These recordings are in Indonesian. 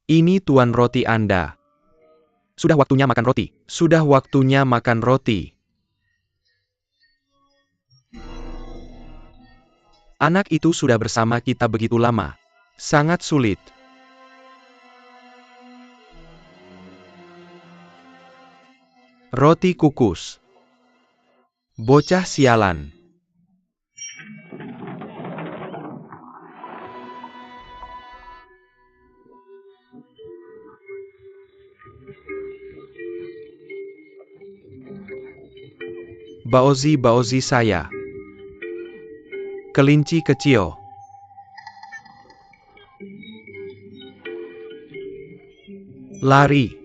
Ini tuan roti Anda. Sudah waktunya makan roti. Sudah waktunya makan roti. Anak itu sudah bersama kita begitu lama. Sangat sulit. Roti kukus. Bocah sialan. Baozi saya. Kelinci kecil. Lari.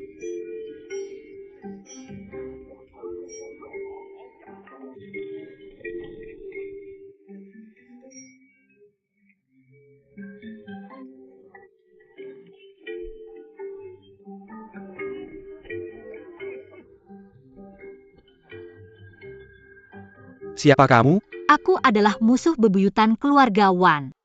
Siapa kamu? Aku adalah musuh bebuyutan keluarga Wan.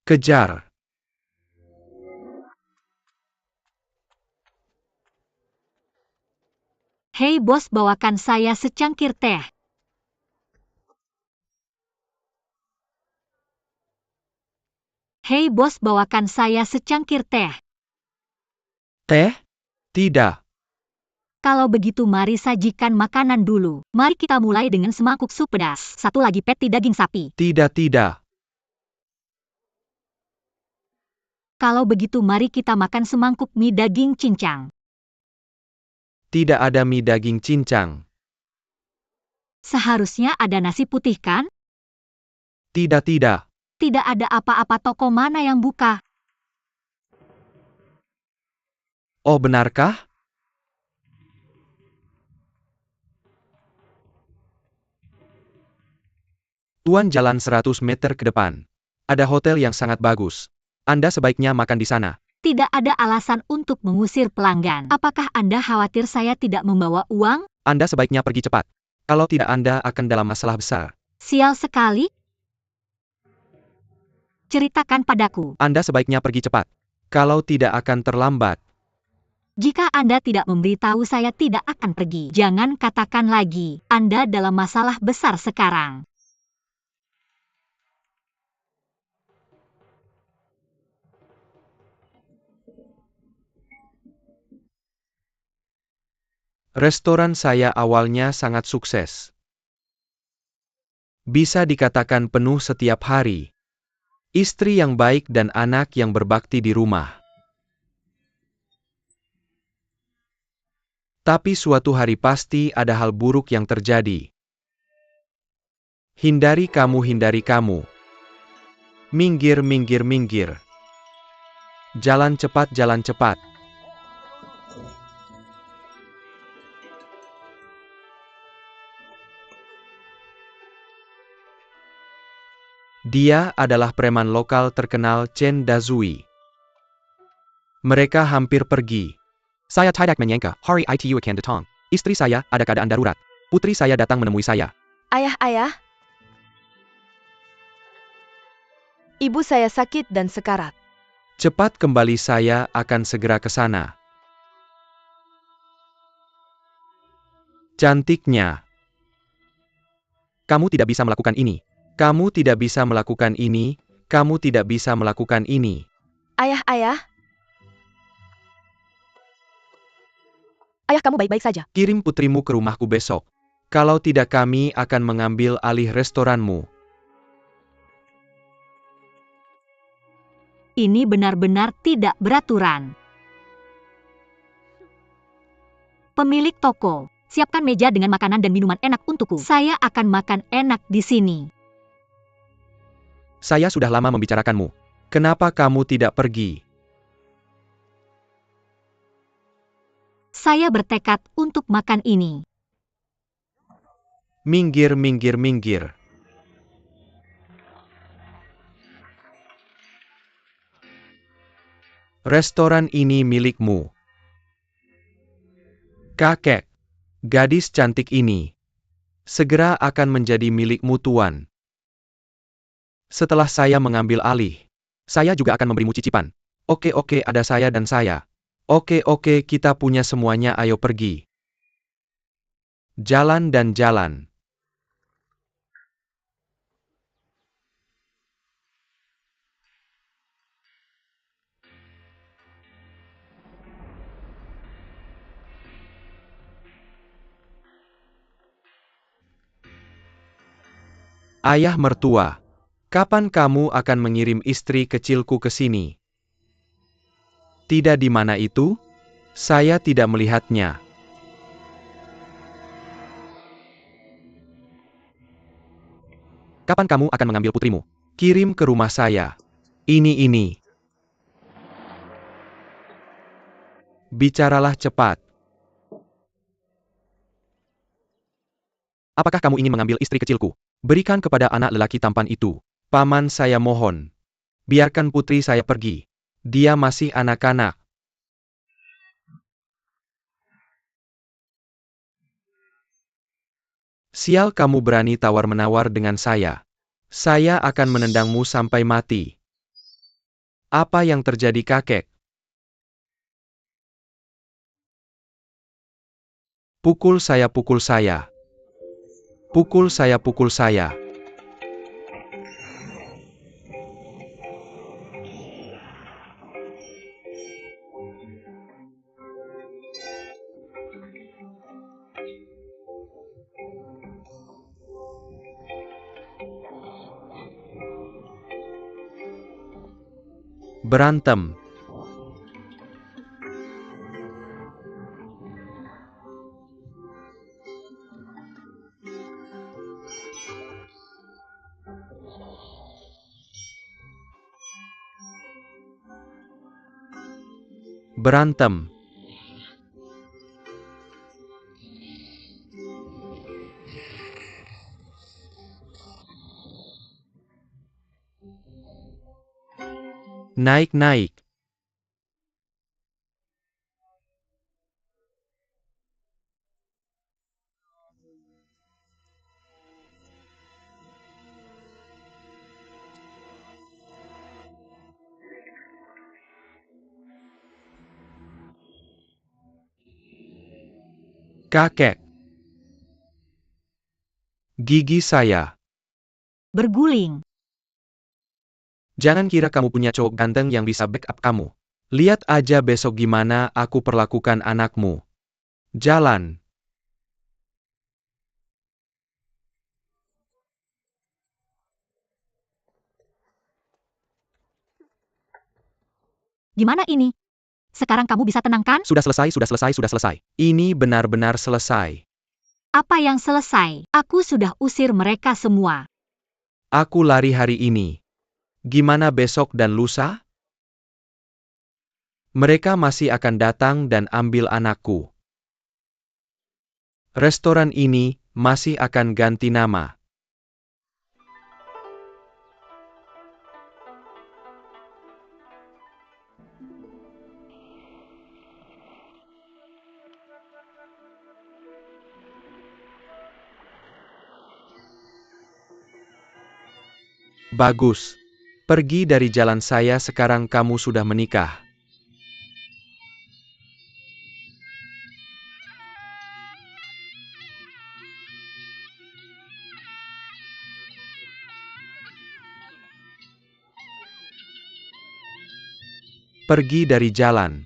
Kejar. Hei bos, bawakan saya secangkir teh. Hei bos, bawakan saya secangkir teh. Teh? Tidak. Kalau begitu mari sajikan makanan dulu. Mari kita mulai dengan semangkuk sup pedas. Satu lagi patty daging sapi. Tidak. Kalau begitu mari kita makan semangkuk mie daging cincang. Tidak ada mie daging cincang. Seharusnya ada nasi putih kan? Tidak. Tidak ada apa-apa, toko mana yang buka? Oh, benarkah? Tuan jalan 100 meter ke depan. Ada hotel yang sangat bagus. Anda sebaiknya makan di sana. Tidak ada alasan untuk mengusir pelanggan. Apakah Anda khawatir saya tidak membawa uang? Anda sebaiknya pergi cepat. Kalau tidak Anda akan dalam masalah besar. Sial sekali. Ceritakan padaku. Anda sebaiknya pergi cepat. Kalau tidak akan terlambat. Jika Anda tidak memberitahu saya tidak akan pergi. Jangan katakan lagi. Anda dalam masalah besar sekarang. Restoran saya awalnya sangat sukses. Bisa dikatakan penuh setiap hari. Istri yang baik dan anak yang berbakti di rumah. Tapi suatu hari pasti ada hal buruk yang terjadi. Hindari kamu. Minggir. Jalan cepat. Dia adalah preman lokal terkenal Chen Dazui. Mereka hampir pergi. Saya tidak menyangka, hari itu akan datang. Istri saya ada keadaan darurat. Putri saya datang menemui saya. Ayah. Ibu saya sakit dan sekarat. Cepat kembali, saya akan segera ke sana. Cantiknya. Kamu tidak bisa melakukan ini. Kamu tidak bisa melakukan ini. Kamu tidak bisa melakukan ini. Ayah. Ayah, kamu baik-baik saja. Kirim putrimu ke rumahku besok. Kalau tidak kami akan mengambil alih restoranmu. Ini benar-benar tidak beraturan. Pemilik toko, siapkan meja dengan makanan dan minuman enak untukku. Saya akan makan enak di sini. Saya sudah lama membicarakanmu. Kenapa kamu tidak pergi? Saya bertekad untuk makan ini. Minggir. Restoran ini milikmu. Kakek, gadis cantik ini segera akan menjadi milikmu, Tuan. Setelah saya mengambil alih, saya juga akan memberimu cicipan. Oke, ada saya dan saya. Oke, kita punya semuanya, ayo pergi. Jalan dan jalan. Ayah mertua, kapan kamu akan mengirim istri kecilku ke sini? Tidak, di mana itu? Saya tidak melihatnya. Kapan kamu akan mengambil putrimu? Kirim ke rumah saya. Ini. Bicaralah cepat. Apakah kamu ingin mengambil istri kecilku? Berikan kepada anak lelaki tampan itu. Paman, saya mohon. Biarkan putri saya pergi. Dia masih anak-anak. Sial, kamu berani tawar-menawar dengan saya. Saya akan menendangmu sampai mati. Apa yang terjadi, kakek? Pukul saya. Pukul saya. Berantem. Berantem. Naik. Kakek. Gigi saya. Berguling. Jangan kira kamu punya cowok ganteng yang bisa backup kamu. Lihat aja besok gimana aku perlakukan anakmu. Jalan. Gimana ini? Sekarang kamu bisa tenang kan? Sudah selesai. Ini benar-benar selesai. Apa yang selesai? Aku sudah usir mereka semua. Aku lari hari ini. Gimana besok dan lusa? Mereka masih akan datang dan ambil anakku. Restoran ini masih akan ganti nama. Bagus. Pergi dari jalan saya sekarang, kamu sudah menikah. Pergi dari jalan.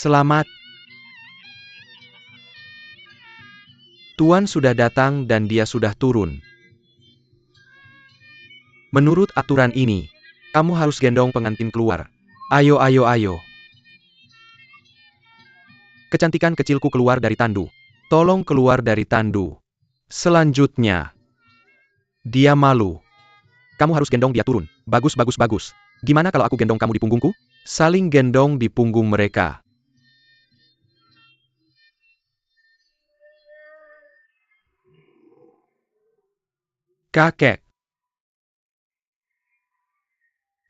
Selamat. Tuan sudah datang dan dia sudah turun. Menurut aturan ini, kamu harus gendong pengantin keluar. Ayo. Kecantikan kecilku keluar dari tandu. Tolong keluar dari tandu. Selanjutnya. Dia malu. Kamu harus gendong dia turun. Bagus. Gimana kalau aku gendong kamu di punggungku? Saling gendong di punggung mereka. Kakek.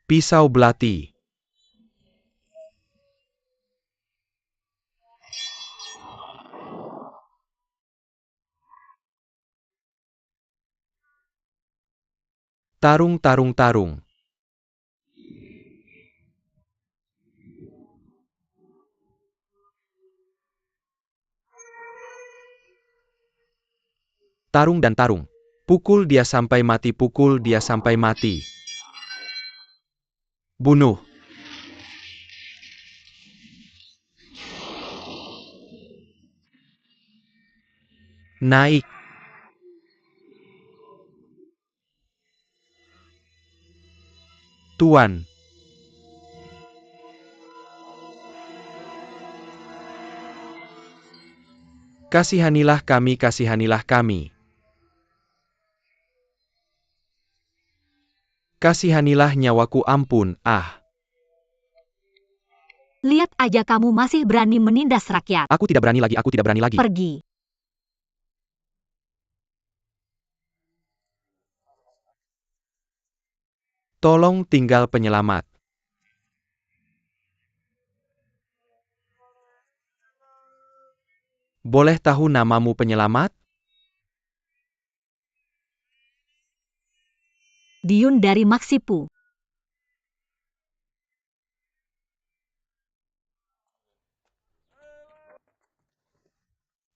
Pisau belati. Tarung, tarung, tarung. Tarung dan tarung. Pukul dia sampai mati, pukul dia sampai mati. Bunuh. Naik. Tuan. Kasihanilah kami, kasihanilah kami. Kasihanilah nyawaku, ampun, ah. Lihat aja kamu masih berani menindas rakyat. Aku tidak berani lagi, aku tidak berani lagi. Pergi. Tolong tinggal penyelamat. Boleh tahu namamu, penyelamat? Diyun dari Maksipu.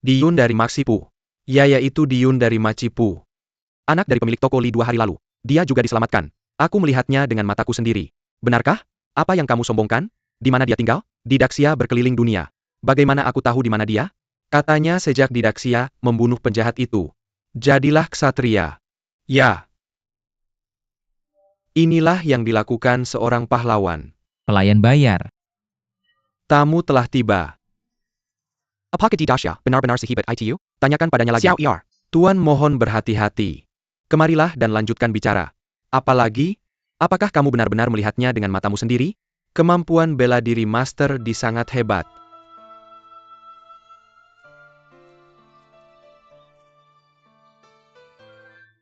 Diyun dari Maksipu. Ya, yaitu Diyun dari Macipu. Anak dari pemilik toko Li 2 hari lalu. Dia juga diselamatkan. Aku melihatnya dengan mataku sendiri. Benarkah? Apa yang kamu sombongkan? Di mana dia tinggal? Di Daxia berkeliling dunia. Bagaimana aku tahu di mana dia? Katanya sejak di Daxia, membunuh penjahat itu. Jadilah ksatria. Ya. Inilah yang dilakukan seorang pahlawan. Pelayan bayar. Tamu telah tiba. Apakah di Daxia benar-benar sehebat itu? Tanyakan padanya lagi. Xiao Yar. Tuan mohon berhati-hati. Kemarilah dan lanjutkan bicara. Apalagi? Apakah kamu benar-benar melihatnya dengan matamu sendiri? Kemampuan bela diri Master Di sangat hebat.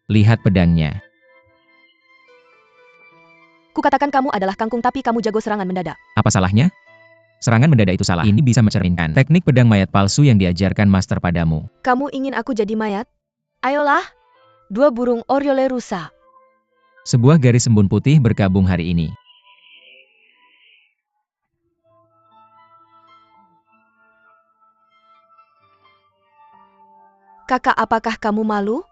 Lihat pedangnya. Kukatakan kamu adalah kangkung tapi kamu jago serangan mendadak. Apa salahnya? Serangan mendadak itu salah. Ini bisa mencerminkan teknik pedang mayat palsu yang diajarkan master padamu. Kamu ingin aku jadi mayat? Ayolah. 2 burung Oriole rusa. Sebuah garis embun putih berkabung hari ini. Kakak, apakah kamu malu?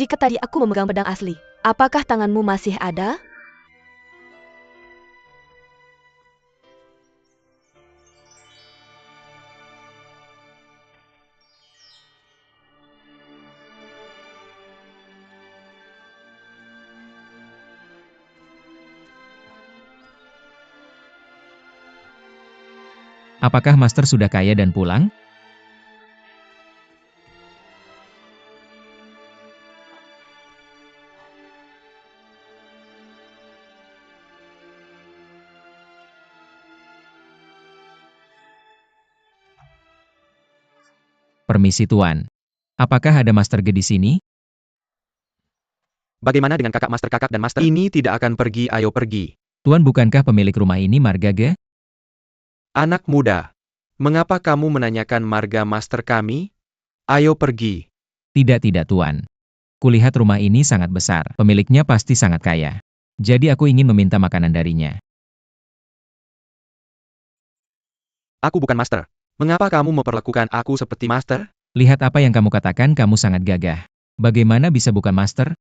Jika tadi aku memegang pedang asli, apakah tanganmu masih ada? Apakah master sudah kaya dan pulang? Permisi tuan. Apakah ada Master Ge di sini? Bagaimana dengan kakak Master, kakak dan Master? Ini tidak akan pergi, ayo pergi. Tuan bukankah pemilik rumah ini Marga Ge? Anak muda. Mengapa kamu menanyakan marga Master kami? Ayo pergi. Tidak tuan. Kulihat rumah ini sangat besar. Pemiliknya pasti sangat kaya. Jadi aku ingin meminta makanan darinya. Aku bukan Master. Mengapa kamu memperlakukan aku seperti Master? Lihat apa yang kamu katakan, kamu sangat gagah. Bagaimana bisa bukan Master?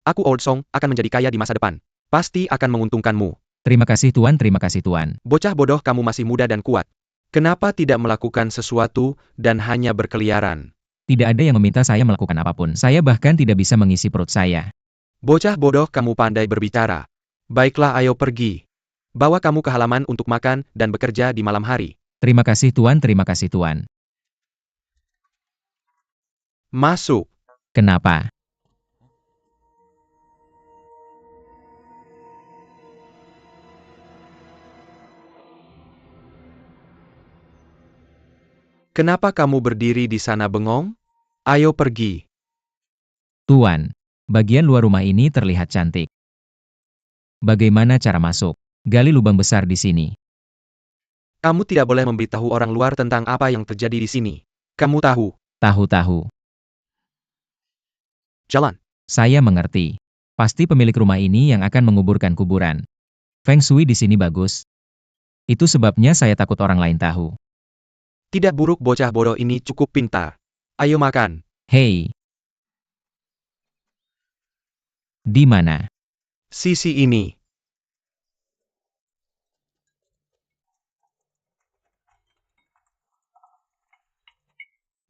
Aku Old Song, akan menjadi kaya di masa depan. Pasti akan menguntungkanmu. Terima kasih tuan, terima kasih tuan. Bocah bodoh, kamu masih muda dan kuat. Kenapa tidak melakukan sesuatu dan hanya berkeliaran? Tidak ada yang meminta saya melakukan apapun. Saya bahkan tidak bisa mengisi perut saya. Bocah bodoh, kamu pandai berbicara. Baiklah, ayo pergi. Bawa kamu ke halaman untuk makan dan bekerja di malam hari. Terima kasih tuan, terima kasih tuan. Masuk. Kenapa? Kenapa kamu berdiri di sana bengong? Ayo pergi. Tuan, bagian luar rumah ini terlihat cantik. Bagaimana cara masuk? Gali lubang besar di sini. Kamu tidak boleh memberitahu orang luar tentang apa yang terjadi di sini. Kamu tahu. Tahu-tahu. Jalan. Saya mengerti. Pasti pemilik rumah ini yang akan menguburkan kuburan. Feng Shui di sini bagus. Itu sebabnya saya takut orang lain tahu. Tidak buruk, bocah bodoh ini cukup pintar. Ayo makan. Hei. Di mana? Sisi ini.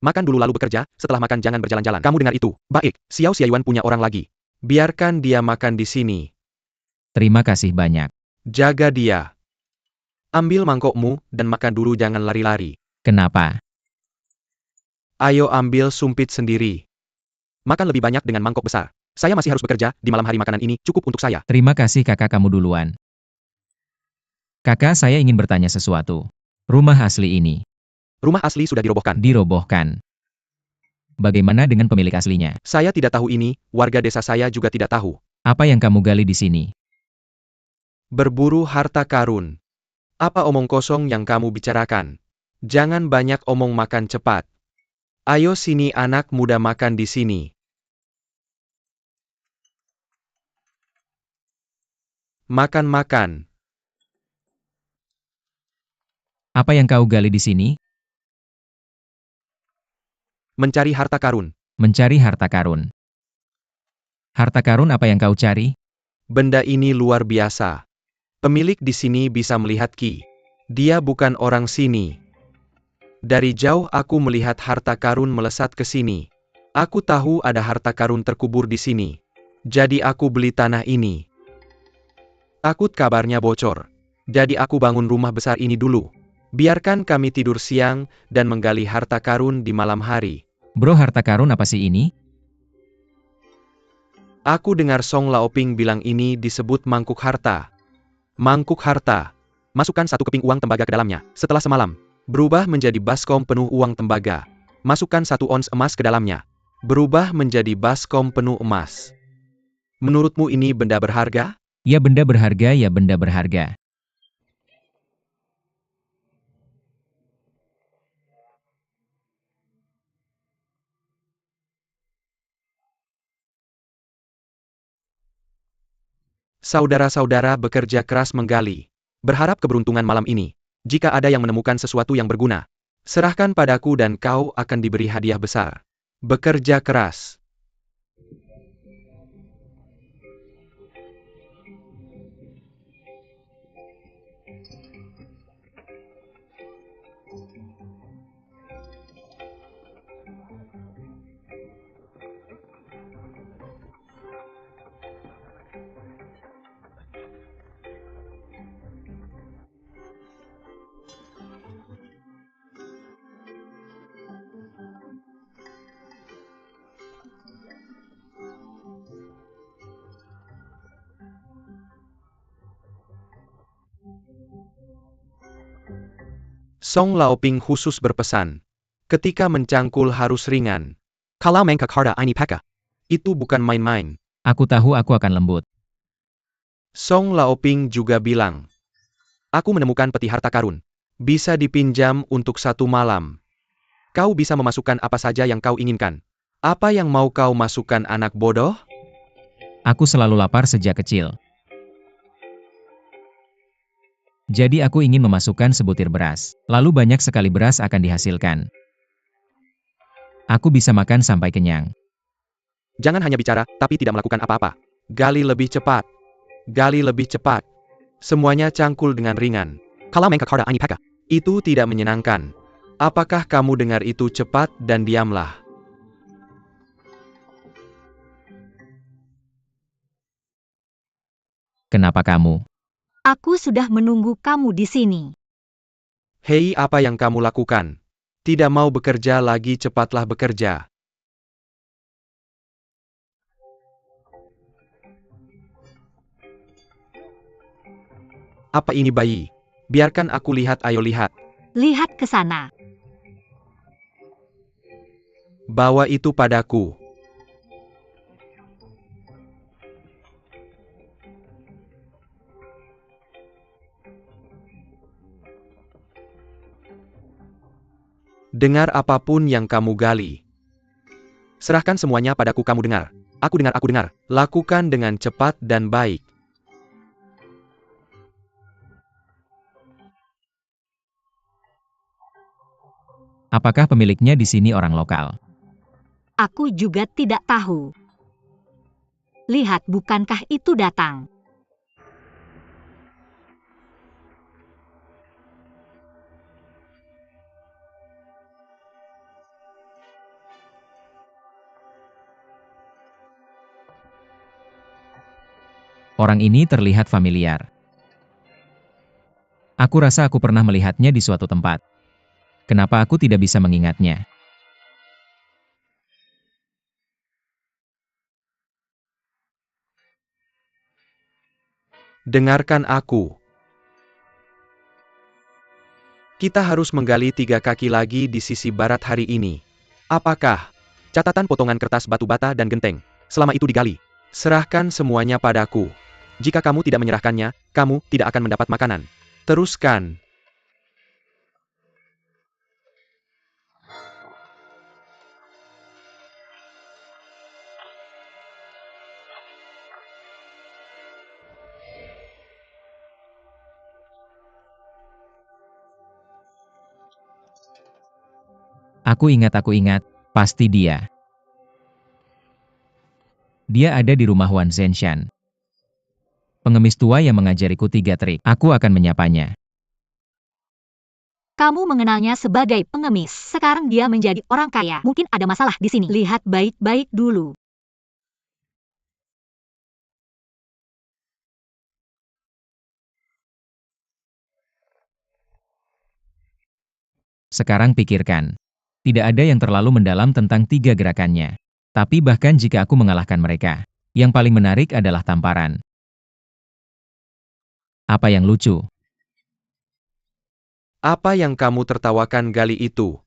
Makan dulu lalu bekerja, setelah makan jangan berjalan-jalan. Kamu dengar itu? Baik, Xiao Xiaoyuan punya orang lagi. Biarkan dia makan di sini. Terima kasih banyak. Jaga dia. Ambil mangkokmu, dan makan dulu, jangan lari-lari. Kenapa? Ayo ambil sumpit sendiri. Makan lebih banyak dengan mangkok besar. Saya masih harus bekerja, di malam hari makanan ini cukup untuk saya. Terima kasih kakak, kamu duluan. Kakak, saya ingin bertanya sesuatu. Rumah asli ini Rumah asli sudah dirobohkan. dirobohkan. Bagaimana dengan pemilik aslinya? Saya tidak tahu ini, warga desa saya juga tidak tahu. Apa yang kamu gali di sini? Berburu harta karun. Apa omong kosong yang kamu bicarakan? Jangan banyak omong, makan cepat. Ayo sini anak muda, makan di sini. Makan-makan. Apa yang kau gali di sini? Mencari harta karun. Mencari harta karun. Harta karun apa yang kau cari? Benda ini luar biasa. Pemilik di sini bisa melihat Ki. Dia bukan orang sini. Dari jauh aku melihat harta karun melesat ke sini. Aku tahu ada harta karun terkubur di sini. Jadi aku beli tanah ini. Takut kabarnya bocor. Jadi aku bangun rumah besar ini dulu. Biarkan kami tidur siang dan menggali harta karun di malam hari. Bro, harta karun apa sih ini? Aku dengar Song Laoping bilang ini disebut mangkuk harta. Mangkuk harta. Masukkan 1 keping uang tembaga ke dalamnya. Setelah semalam, berubah menjadi baskom penuh uang tembaga. Masukkan 1 ons emas ke dalamnya. Berubah menjadi baskom penuh emas. Menurutmu ini benda berharga? Ya benda berharga, ya benda berharga. Saudara-saudara bekerja keras menggali. Berharap keberuntungan malam ini. Jika ada yang menemukan sesuatu yang berguna, serahkan padaku dan kau akan diberi hadiah besar. Bekerja keras. Song Laoping khusus berpesan. Ketika mencangkul harus ringan. Kalau mengkak harta ini peka. Itu bukan main-main. Aku tahu aku akan lembut. Song Laoping juga bilang. Aku menemukan peti harta karun. Bisa dipinjam untuk 1 malam. Kau bisa memasukkan apa saja yang kau inginkan. Apa yang mau kau masukkan, anak bodoh? Aku selalu lapar sejak kecil. Jadi aku ingin memasukkan sebutir beras. Lalu banyak sekali beras akan dihasilkan. Aku bisa makan sampai kenyang. Jangan hanya bicara, tapi tidak melakukan apa-apa. Gali lebih cepat. Gali lebih cepat. Semuanya cangkul dengan ringan. Kalau mengkak harta ini peka. Itu tidak menyenangkan. Apakah kamu dengar itu? Cepat dan diamlah. Kenapa kamu? Aku sudah menunggu kamu di sini. Hei, apa yang kamu lakukan? Tidak mau bekerja lagi, cepatlah bekerja. Apa ini bayi? Biarkan aku lihat, ayo lihat. Lihat ke sana. Bawa itu padaku. Dengar apapun yang kamu gali. Serahkan semuanya padaku, kamu dengar. Aku dengar, aku dengar. Lakukan dengan cepat dan baik. Apakah pemiliknya di sini orang lokal? Aku juga tidak tahu. Lihat, bukankah itu datang? Orang ini terlihat familiar. Aku rasa aku pernah melihatnya di suatu tempat. Kenapa aku tidak bisa mengingatnya? Dengarkan aku. Kita harus menggali 3 kaki lagi di sisi barat hari ini. Apakah catatan potongan kertas batu bata dan genteng selama itu digali? Serahkan semuanya padaku. Jika kamu tidak menyerahkannya, kamu tidak akan mendapat makanan. Teruskan. Aku ingat, pasti dia. Dia ada di rumah Wan Zenshan. Pengemis tua yang mengajariku 3 trik. Aku akan menyapanya. Kamu mengenalnya sebagai pengemis. Sekarang dia menjadi orang kaya. Mungkin ada masalah di sini. Lihat baik-baik dulu. Sekarang pikirkan. Tidak ada yang terlalu mendalam tentang 3 gerakannya. Tapi bahkan jika aku mengalahkan mereka, yang paling menarik adalah tamparan. Apa yang lucu? Apa yang kamu tertawakan gali itu?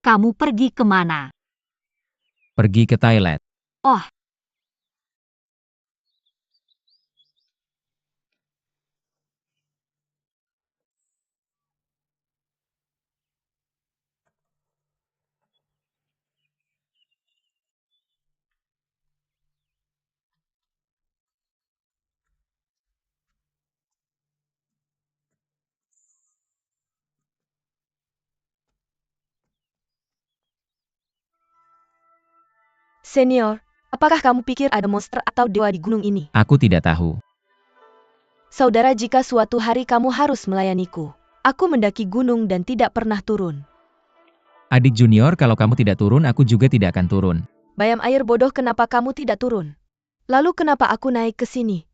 Kamu pergi kemana? Pergi ke toilet. Oh, Senior, apakah kamu pikir ada monster atau dewa di gunung ini? Aku tidak tahu. Saudara, jika suatu hari kamu harus melayaniku, aku mendaki gunung dan tidak pernah turun. Adik junior, kalau kamu tidak turun, aku juga tidak akan turun. Bayam air bodoh, kenapa kamu tidak turun? Lalu kenapa aku naik ke sini?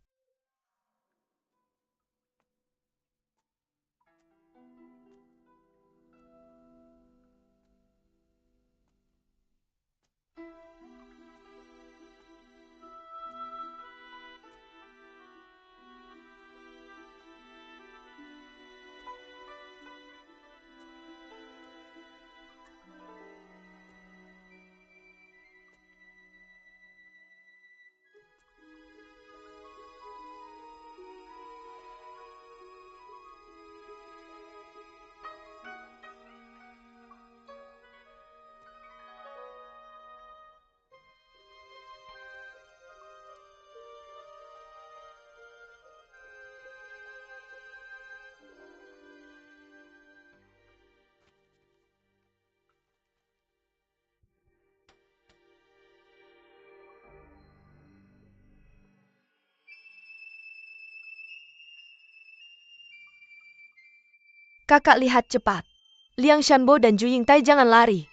Kakak, lihat cepat. Liang Shanbo dan Ju Yingtai jangan lari.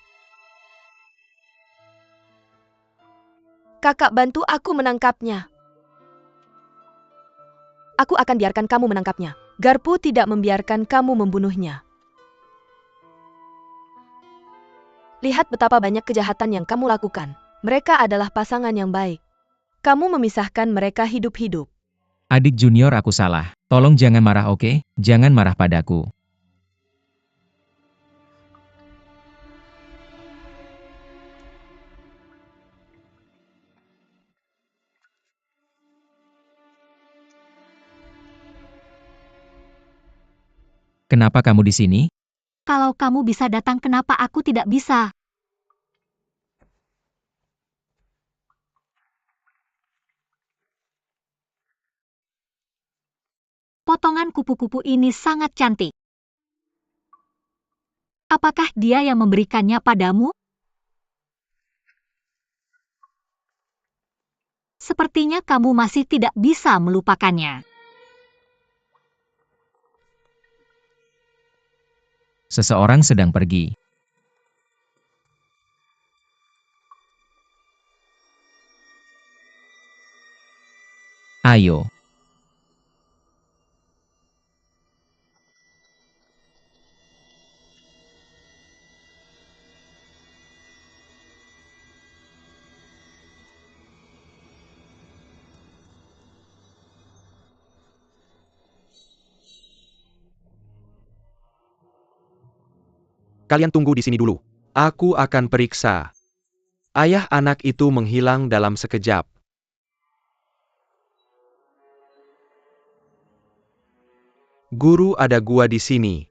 Kakak, bantu aku menangkapnya. Aku akan biarkan kamu menangkapnya. Garpu tidak membiarkan kamu membunuhnya. Lihat betapa banyak kejahatan yang kamu lakukan. Mereka adalah pasangan yang baik. Kamu memisahkan mereka hidup-hidup. Adik junior aku salah. Tolong jangan marah oke? Jangan marah padaku. Kenapa kamu di sini? Kalau kamu bisa datang, kenapa aku tidak bisa? Potongan kupu-kupu ini sangat cantik. Apakah dia yang memberikannya padamu? Sepertinya kamu masih tidak bisa melupakannya. Seseorang sedang pergi. Ayo. Kalian tunggu di sini dulu. Aku akan periksa. Ayah anak itu menghilang dalam sekejap. Guru, ada gua di sini.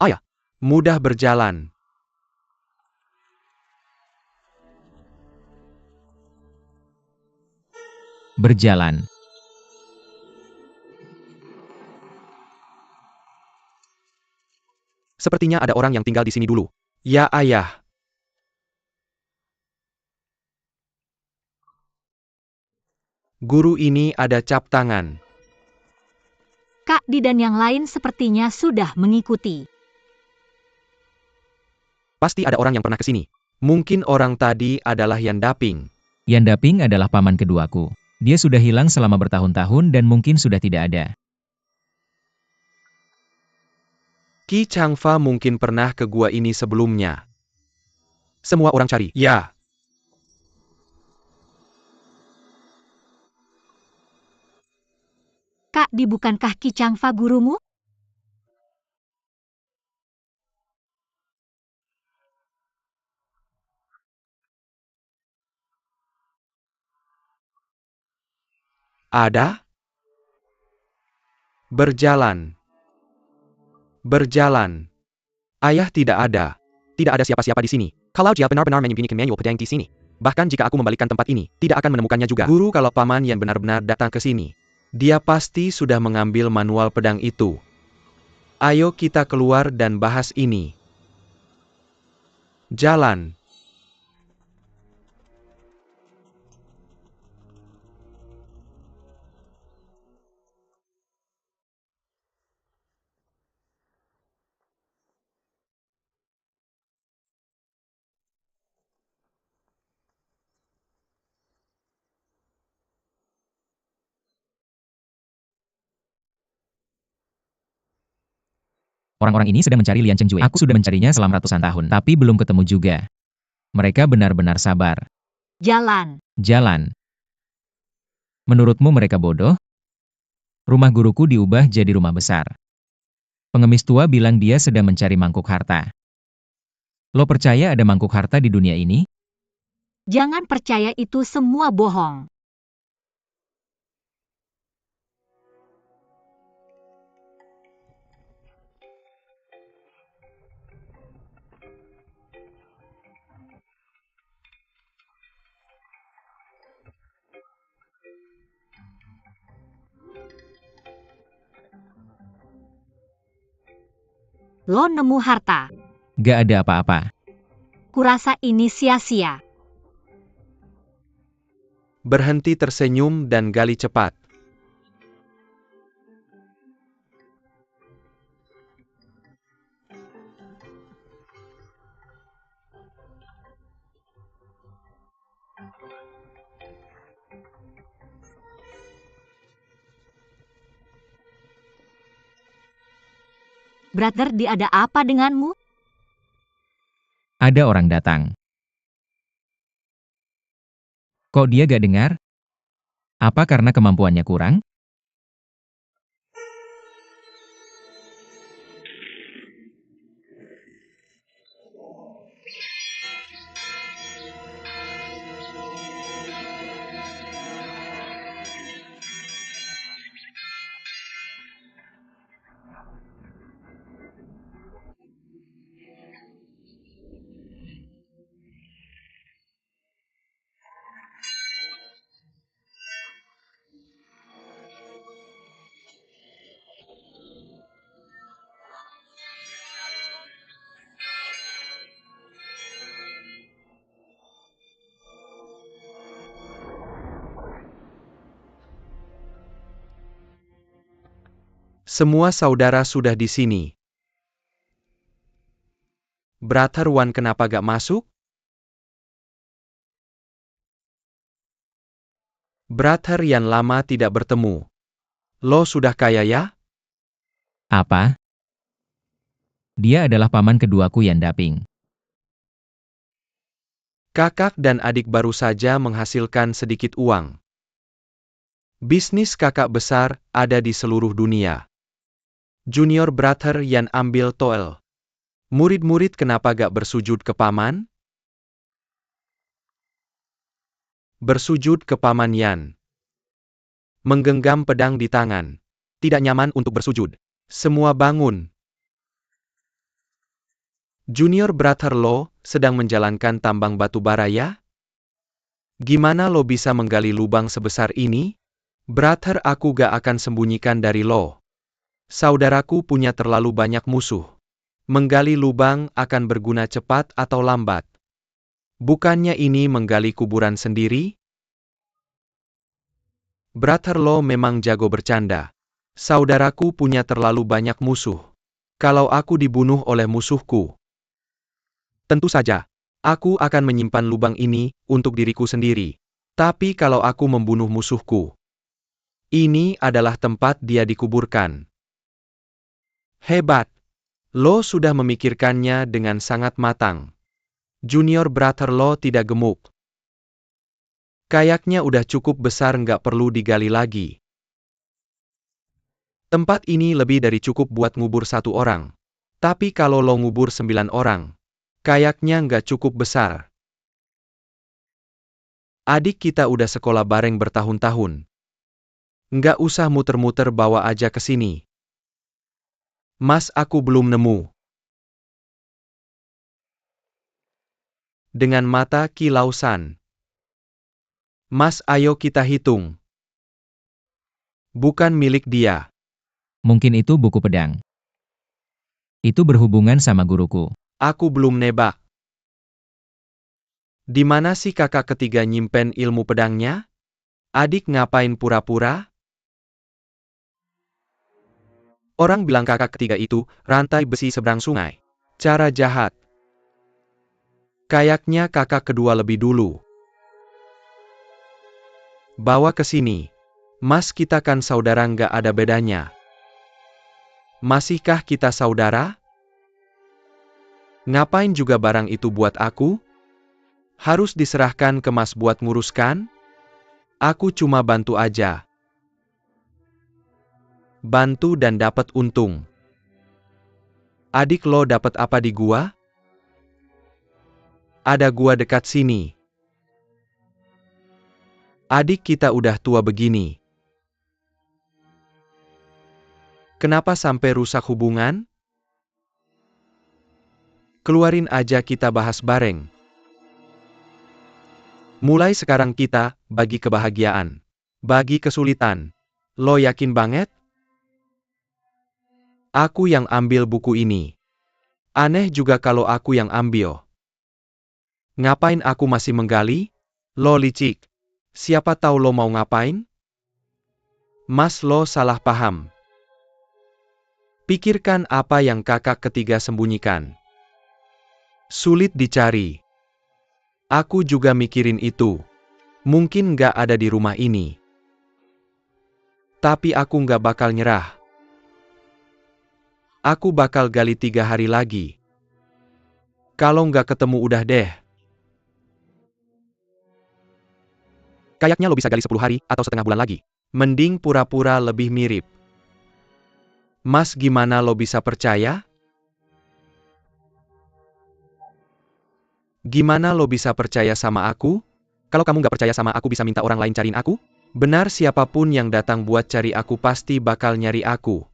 Ayah, mudah berjalan. Berjalan. Sepertinya ada orang yang tinggal di sini dulu. Ya, ayah. Guru, ini ada cap tangan. Kak Di dan yang lain sepertinya sudah mengikuti. Pasti ada orang yang pernah ke sini. Mungkin orang tadi adalah Yan Daping. Yan Daping adalah paman keduaku. Dia sudah hilang selama bertahun-tahun dan mungkin sudah tidak ada. Ki Changfa mungkin pernah ke gua ini sebelumnya. Semua orang cari. Ya. Kak Di, bukankah Ki Changfa gurumu? Ada? Berjalan. Berjalan. Ayah, tidak ada. Tidak ada siapa-siapa di sini. Kalau dia benar-benar menyembunyikan manual pedang di sini. Bahkan jika aku membalikan tempat ini, tidak akan menemukannya juga. Guru, kalau paman yang benar-benar datang ke sini, dia pasti sudah mengambil manual pedang itu. Ayo kita keluar dan bahas ini. Jalan. Orang-orang ini sedang mencari Lian Chengjue. Aku sudah mencarinya selama ratusan tahun, tapi belum ketemu juga. Mereka benar-benar sabar. Jalan. Jalan. Menurutmu mereka bodoh? Rumah guruku diubah jadi rumah besar. Pengemis tua bilang dia sedang mencari mangkuk harta. Lo percaya ada mangkuk harta di dunia ini? Jangan percaya, itu semua bohong. Lo nemu harta. Gak ada apa-apa. Kurasa ini sia-sia. Berhenti tersenyum dan gali cepat. Brother Di, ada apa denganmu? Ada orang datang. Kok dia gak dengar? Apa karena kemampuannya kurang? Semua saudara sudah di sini. Brother Wan kenapa gak masuk? Brother Yan lama tidak bertemu. Lo sudah kaya ya? Apa? Dia adalah paman keduaku Yan Daping. Kakak dan adik baru saja menghasilkan sedikit uang. Bisnis kakak besar ada di seluruh dunia. Junior brother Yan ambil toel. Murid-murid kenapa gak bersujud ke paman? Bersujud ke paman Yan. Menggenggam pedang di tangan. Tidak nyaman untuk bersujud. Semua bangun. Junior brother lo sedang menjalankan tambang batu bara ya? Gimana lo bisa menggali lubang sebesar ini? Brother aku gak akan sembunyikan dari lo. Saudaraku punya terlalu banyak musuh. Menggali lubang akan berguna cepat atau lambat. Bukannya ini menggali kuburan sendiri? Brother lo memang jago bercanda. Saudaraku punya terlalu banyak musuh. Kalau aku dibunuh oleh musuhku, tentu saja, aku akan menyimpan lubang ini untuk diriku sendiri. Tapi kalau aku membunuh musuhku, ini adalah tempat dia dikuburkan. Hebat! Lo sudah memikirkannya dengan sangat matang. Junior brother lo tidak gemuk. Kayaknya udah cukup besar nggak perlu digali lagi. Tempat ini lebih dari cukup buat ngubur 1 orang. Tapi kalau lo ngubur 9 orang, kayaknya nggak cukup besar. Adik kita udah sekolah bareng bertahun-tahun. Nggak usah muter-muter bawa aja ke sini. Mas aku belum nemu. Dengan mata kilausan. Mas ayo kita hitung. Bukan milik dia. Mungkin itu buku pedang. Itu berhubungan sama guruku. Aku belum nebak. Di mana sih kakak ketiga nyimpen ilmu pedangnya? Adik ngapain pura-pura? Orang bilang kakak ketiga itu rantai besi seberang sungai. Cara jahat. Kayaknya kakak kedua lebih dulu. Bawa ke sini. Mas kita kan saudara nggak ada bedanya. Masihkah kita saudara? Ngapain juga barang itu buat aku? Harus diserahkan ke Mas buat nguruskan? Aku cuma bantu aja. Bantu dan dapat untung. Adik lo dapat apa di gua? Ada gua dekat sini. Adik kita udah tua begini. Kenapa sampai rusak hubungan? Keluarin aja kita bahas bareng. Mulai sekarang kita bagi kebahagiaan. Bagi kesulitan. Lo yakin banget? Aku yang ambil buku ini. Aneh juga kalau aku yang ambil. Ngapain aku masih menggali? Lo licik. Siapa tahu lo mau ngapain? Mas lo salah paham. Pikirkan apa yang kakak ketiga sembunyikan. Sulit dicari. Aku juga mikirin itu. Mungkin nggak ada di rumah ini. Tapi aku nggak bakal nyerah. Aku bakal gali 3 hari lagi. Kalau nggak ketemu udah deh. Kayaknya lo bisa gali 10 hari, atau setengah bulan lagi. Mending pura-pura lebih mirip. Mas, gimana lo bisa percaya? Gimana lo bisa percaya sama aku? Kalau kamu nggak percaya sama aku bisa minta orang lain cariin aku? Benar, siapapun yang datang buat cari aku pasti bakal nyari aku.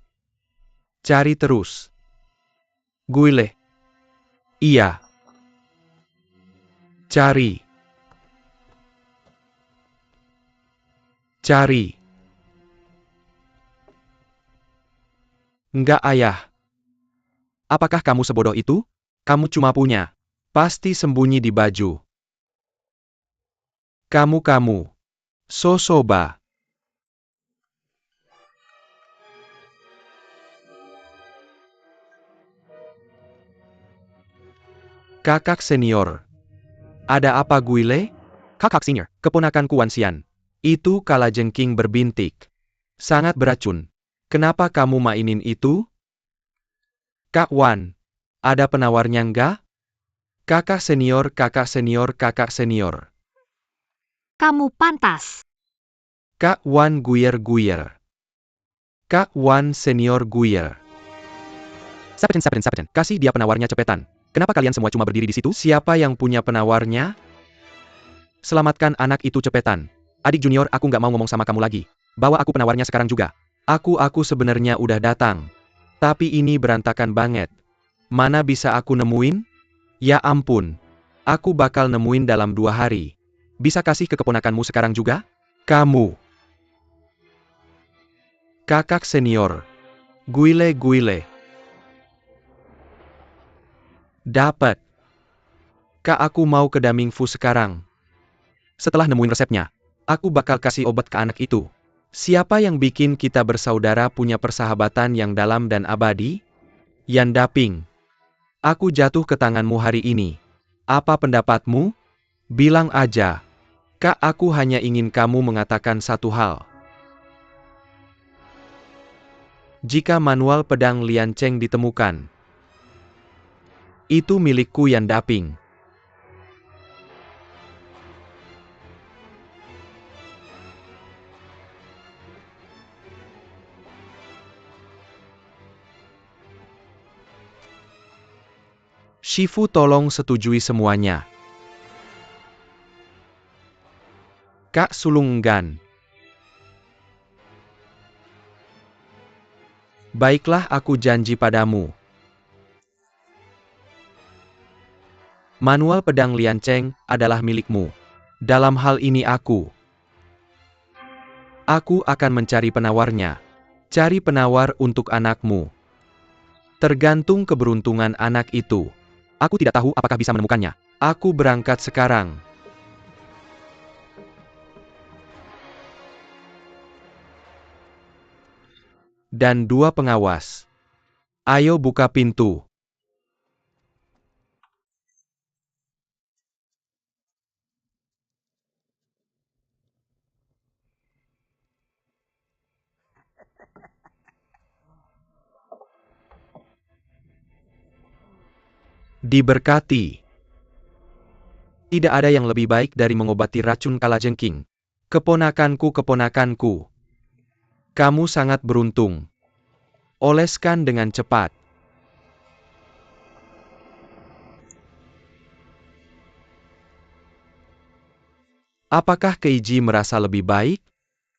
Cari terus. Guile. Iya. Cari. Cari. Enggak, ayah. Apakah kamu sebodoh itu? Kamu cuma punya. Pasti sembunyi di baju. Kamu. Sosoba. Kakak senior. Ada apa, Guile? Kakak senior, keponakanku Wanxian. Itu kalajengking berbintik. Sangat beracun. Kenapa kamu mainin itu? Kak Wan. Ada penawarnya enggak? Kakak senior. Kamu pantas. Kak Wan guyer. Kak Wan senior guyer. Sapetin. Kasih dia penawarnya cepetan. Kenapa kalian semua cuma berdiri di situ? Siapa yang punya penawarnya? Selamatkan anak itu cepetan. Adik junior, aku nggak mau ngomong sama kamu lagi. Bawa aku penawarnya sekarang juga. Aku sebenarnya udah datang. Tapi ini berantakan banget. Mana bisa aku nemuin? Ya ampun. Aku bakal nemuin dalam 2 hari. Bisa kasih ke keponakanmu sekarang juga? Kamu. Kakak senior. Guile. Dapat. Kak, aku mau ke Damingfu sekarang. Setelah nemuin resepnya, aku bakal kasih obat ke anak itu. Siapa yang bikin kita bersaudara punya persahabatan yang dalam dan abadi? Yan Daping. Aku jatuh ke tanganmu hari ini. Apa pendapatmu? Bilang aja. Kak, aku hanya ingin kamu mengatakan satu hal. Jika manual pedang Lian Cheng ditemukan, itu milikku, Yan Daping. Shifu tolong setujui semuanya. Kak sulung enggan. Baiklah, aku janji padamu. Manual pedang Lian Cheng adalah milikmu. Dalam hal ini aku akan mencari penawarnya. Cari penawar untuk anakmu. Tergantung keberuntungan anak itu. Aku tidak tahu apakah bisa menemukannya. Aku berangkat sekarang. Dan 2 pengawas. Ayo buka pintu. Diberkati. Tidak ada yang lebih baik dari mengobati racun kalajengking. Keponakanku. Kamu sangat beruntung. Oleskan dengan cepat. Apakah Keiji merasa lebih baik?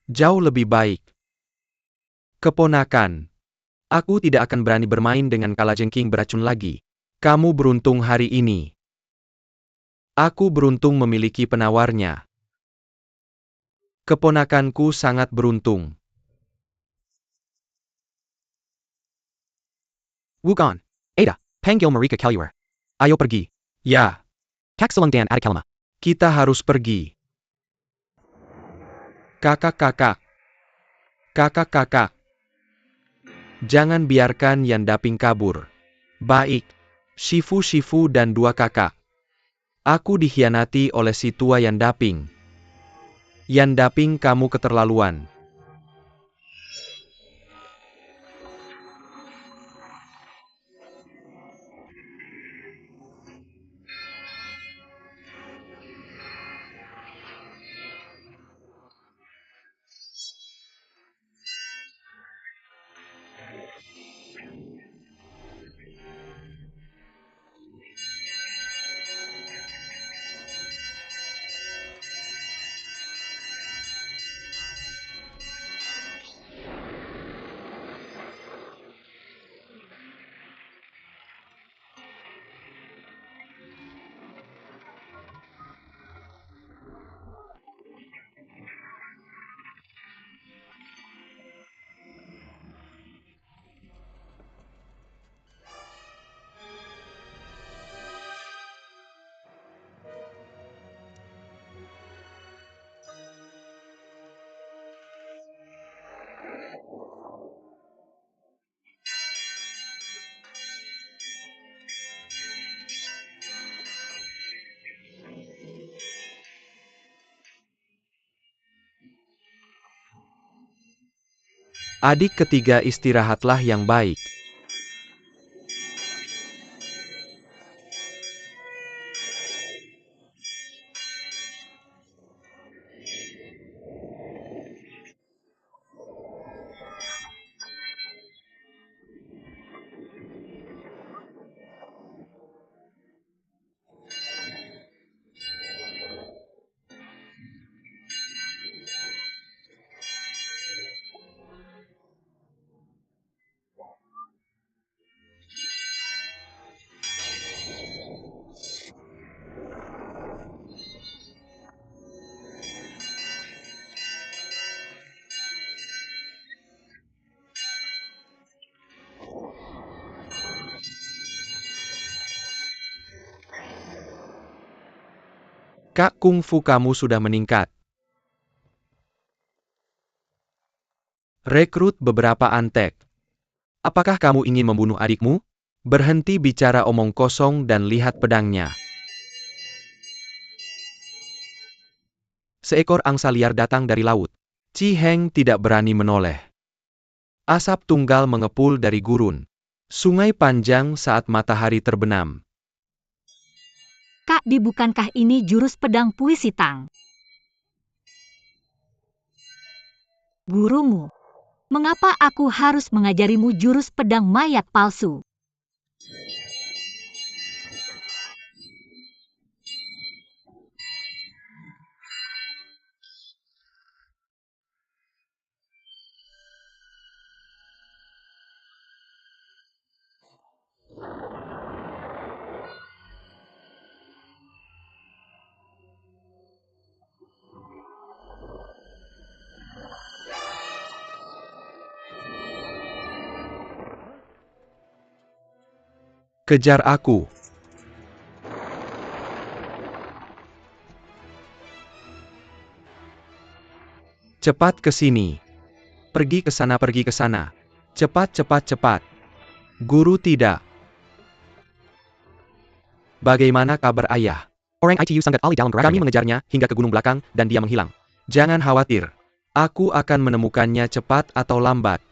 Jauh lebih baik. Keponakan. Aku tidak akan berani bermain dengan kalajengking beracun lagi. Kamu beruntung hari ini. Aku beruntung memiliki penawarnya. Keponakanku sangat beruntung. Wugon. Ada. Panggil Marika Kelliwer. Ayo pergi. Ya. Kak Seleng Dan Adakalama. Kita harus pergi. Kakak. Jangan biarkan Yan Daping kabur. Baik. Shifu dan 2 kakak. Aku dikhianati oleh si tua Yan Daping. Yan Daping, kamu keterlaluan. Adik ketiga, istirahatlah yang baik. Kak, kungfu kamu sudah meningkat. Rekrut beberapa antek. Apakah kamu ingin membunuh adikmu? Berhenti bicara omong kosong dan lihat pedangnya. Seekor angsa liar datang dari laut. Chi Heng tidak berani menoleh. Asap tunggal mengepul dari gurun. Sungai panjang saat matahari terbenam. Kak Di, bukankah ini jurus pedang puisi Tang? Gurumu. Mengapa aku harus mengajarimu jurus pedang mayat palsu? Kejar aku. Cepat ke sini. Pergi ke sana, pergi ke sana. Cepat, cepat, cepat. Guru tidak. Bagaimana kabar ayah? Orang itu sangat ahli dalam gerakannya. Kami mengejarnya hingga ke gunung belakang dan dia menghilang. Jangan khawatir. Aku akan menemukannya cepat atau lambat.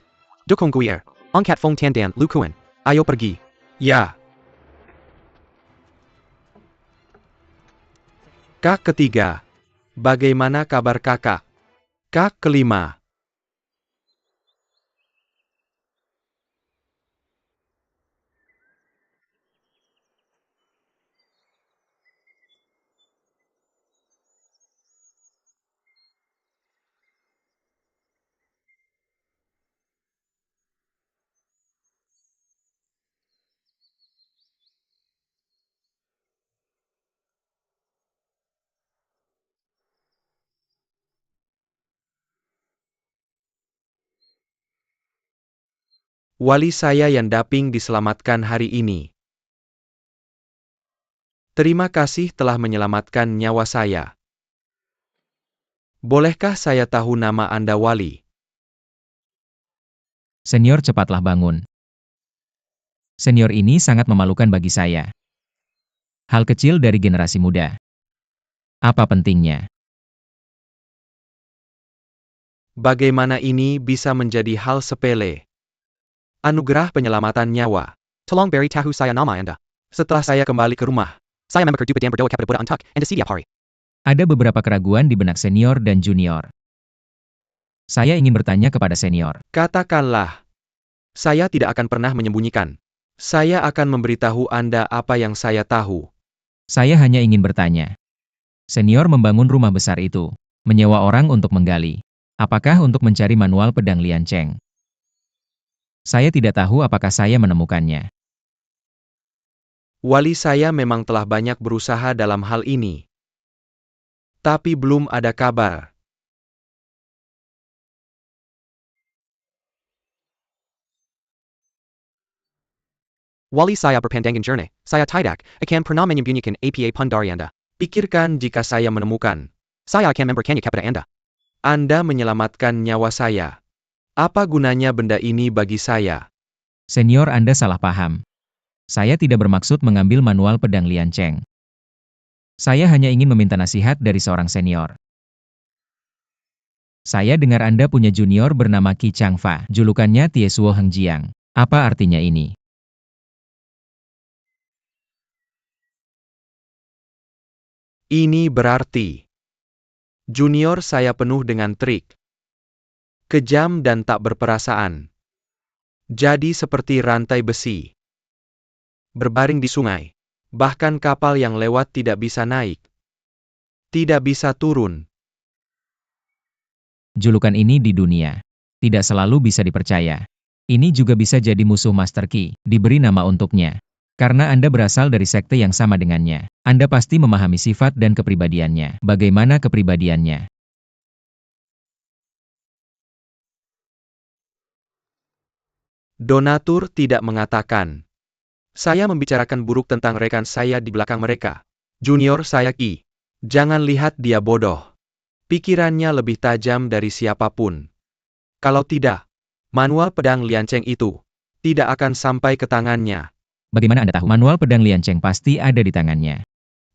Dukung Guier. Angkat Fong Tiandan, Lu Kuan. Ayo pergi. Ya. Kak ketiga. Bagaimana kabar kakak? Kak kelima. Wali saya yang daping diselamatkan hari ini. Terima kasih telah menyelamatkan nyawa saya. Bolehkah saya tahu nama Anda, Wali? Senior, cepatlah bangun. Senior ini sangat memalukan bagi saya. Hal kecil dari generasi muda. Apa pentingnya? Bagaimana ini bisa menjadi hal sepele? Anugerah penyelamatan nyawa. Tolong beri tahu saya nama Anda. Setelah saya kembali ke rumah, saya memberdu dan berdoa kepada Buddha untuk Anda setiap hari. Ada beberapa keraguan di benak senior dan junior. Saya ingin bertanya kepada senior. Katakanlah. Saya tidak akan pernah menyembunyikan. Saya akan memberitahu Anda apa yang saya tahu. Saya hanya ingin bertanya. Senior membangun rumah besar itu, menyewa orang untuk menggali. Apakah untuk mencari manual pedang Lian Cheng? Saya tidak tahu apakah saya menemukannya. Wali saya memang telah banyak berusaha dalam hal ini. Tapi belum ada kabar. Wali saya berpandangan jernih. Saya tidak akan pernah menyembunyikan apa pun dari Anda. Pikirkan jika saya menemukan. Saya akan memberikannya kepada Anda. Anda menyelamatkan nyawa saya. Apa gunanya benda ini bagi saya? Senior, Anda salah paham. Saya tidak bermaksud mengambil manual pedang Lian Cheng. Saya hanya ingin meminta nasihat dari seorang senior. Saya dengar Anda punya junior bernama Qi Changfa, julukannya Tiesuo Hengjiang. Apa artinya ini? Ini berarti junior saya penuh dengan trik, kejam dan tak berperasaan. Jadi seperti rantai besi, berbaring di sungai. Bahkan kapal yang lewat tidak bisa naik, tidak bisa turun. Julukan ini di dunia tidak selalu bisa dipercaya. Ini juga bisa jadi musuh Master Qi, diberi nama untuknya. Karena Anda berasal dari sekte yang sama dengannya, Anda pasti memahami sifat dan kepribadiannya. Bagaimana kepribadiannya? Donatur tidak mengatakan. Saya membicarakan buruk tentang rekan saya di belakang mereka. Junior saya Qi. Jangan lihat dia bodoh. Pikirannya lebih tajam dari siapapun. Kalau tidak, manual pedang Liancheng itu tidak akan sampai ke tangannya. Bagaimana Anda tahu? Manual pedang Liancheng pasti ada di tangannya.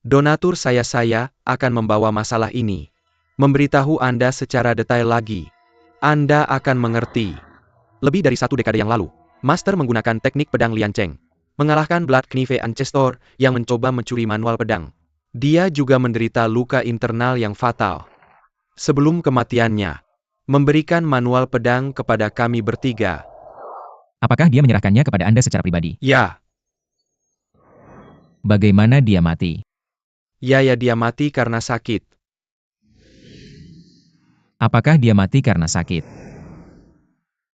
Donatur saya akan membawa masalah ini. Memberitahu Anda secara detail lagi. Anda akan mengerti. Lebih dari 1 dekade yang lalu, Master menggunakan teknik pedang Liancheng, mengalahkan Blood Knife Ancestor yang mencoba mencuri manual pedang. Dia juga menderita luka internal yang fatal. Sebelum kematiannya, memberikan manual pedang kepada kami bertiga. Apakah dia menyerahkannya kepada Anda secara pribadi? Ya, Bagaimana dia mati? ya dia mati karena sakit. Apakah dia mati karena sakit?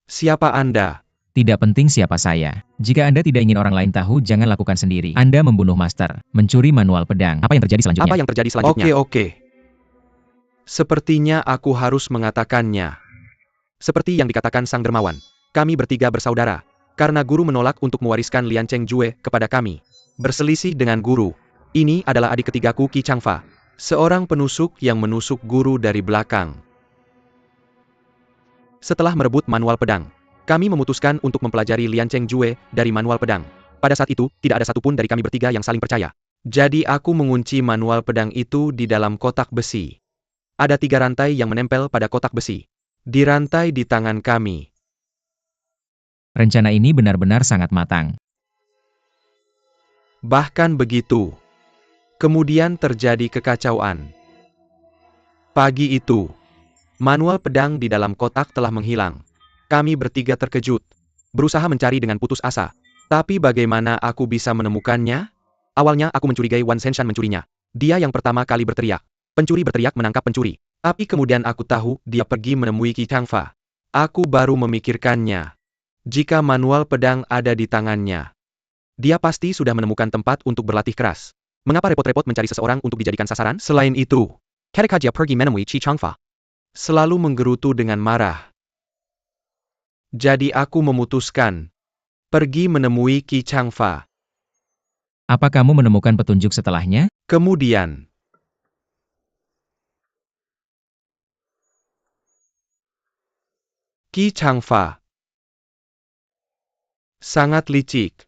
Siapa Anda? Tidak penting siapa saya. Jika Anda tidak ingin orang lain tahu, jangan lakukan sendiri. Anda membunuh Master, mencuri manual pedang. Apa yang terjadi selanjutnya? Apa yang terjadi selanjutnya? Oke. Sepertinya aku harus mengatakannya. Seperti yang dikatakan Sang Dermawan, kami bertiga bersaudara. Karena guru menolak untuk mewariskan Liancheng Jue kepada kami. Berselisih dengan guru. Ini adalah adik ketigaku Qi Changfa. Seorang penusuk yang menusuk guru dari belakang. Setelah merebut manual pedang, kami memutuskan untuk mempelajari Liancheng Jue dari manual pedang. Pada saat itu, tidak ada satupun dari kami bertiga yang saling percaya. Jadi aku mengunci manual pedang itu di dalam kotak besi. Ada 3 rantai yang menempel pada kotak besi. Di rantai di tangan kami. Rencana ini benar-benar sangat matang. Bahkan begitu. Kemudian terjadi kekacauan. Pagi itu, manual pedang di dalam kotak telah menghilang. Kami bertiga terkejut, berusaha mencari dengan putus asa. Tapi bagaimana aku bisa menemukannya? Awalnya aku mencurigai Wan Zhenshan mencurinya. Dia yang pertama kali berteriak. Pencuri berteriak menangkap pencuri. Tapi kemudian aku tahu dia pergi menemui Qi Changfa. Aku baru memikirkannya. Jika manual pedang ada di tangannya, dia pasti sudah menemukan tempat untuk berlatih keras. Mengapa repot-repot mencari seseorang untuk dijadikan sasaran? Selain itu, ketika dia pergi menemui Qi Changfa, selalu menggerutu dengan marah. Jadi aku memutuskan pergi menemui Qi Changfa. Apa kamu menemukan petunjuk setelahnya? Kemudian, Qi Changfa sangat licik.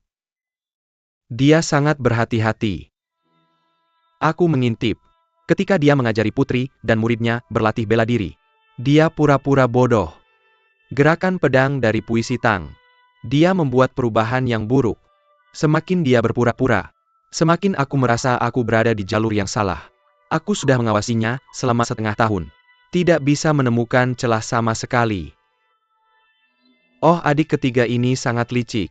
Dia sangat berhati-hati. Aku mengintip ketika dia mengajari putri dan muridnya berlatih bela diri. Dia pura-pura bodoh. Gerakan pedang dari puisi Tang. Dia membuat perubahan yang buruk. Semakin dia berpura-pura, semakin aku merasa aku berada di jalur yang salah. Aku sudah mengawasinya selama 1/2 tahun. Tidak bisa menemukan celah sama sekali. Oh, adik ketiga ini sangat licik.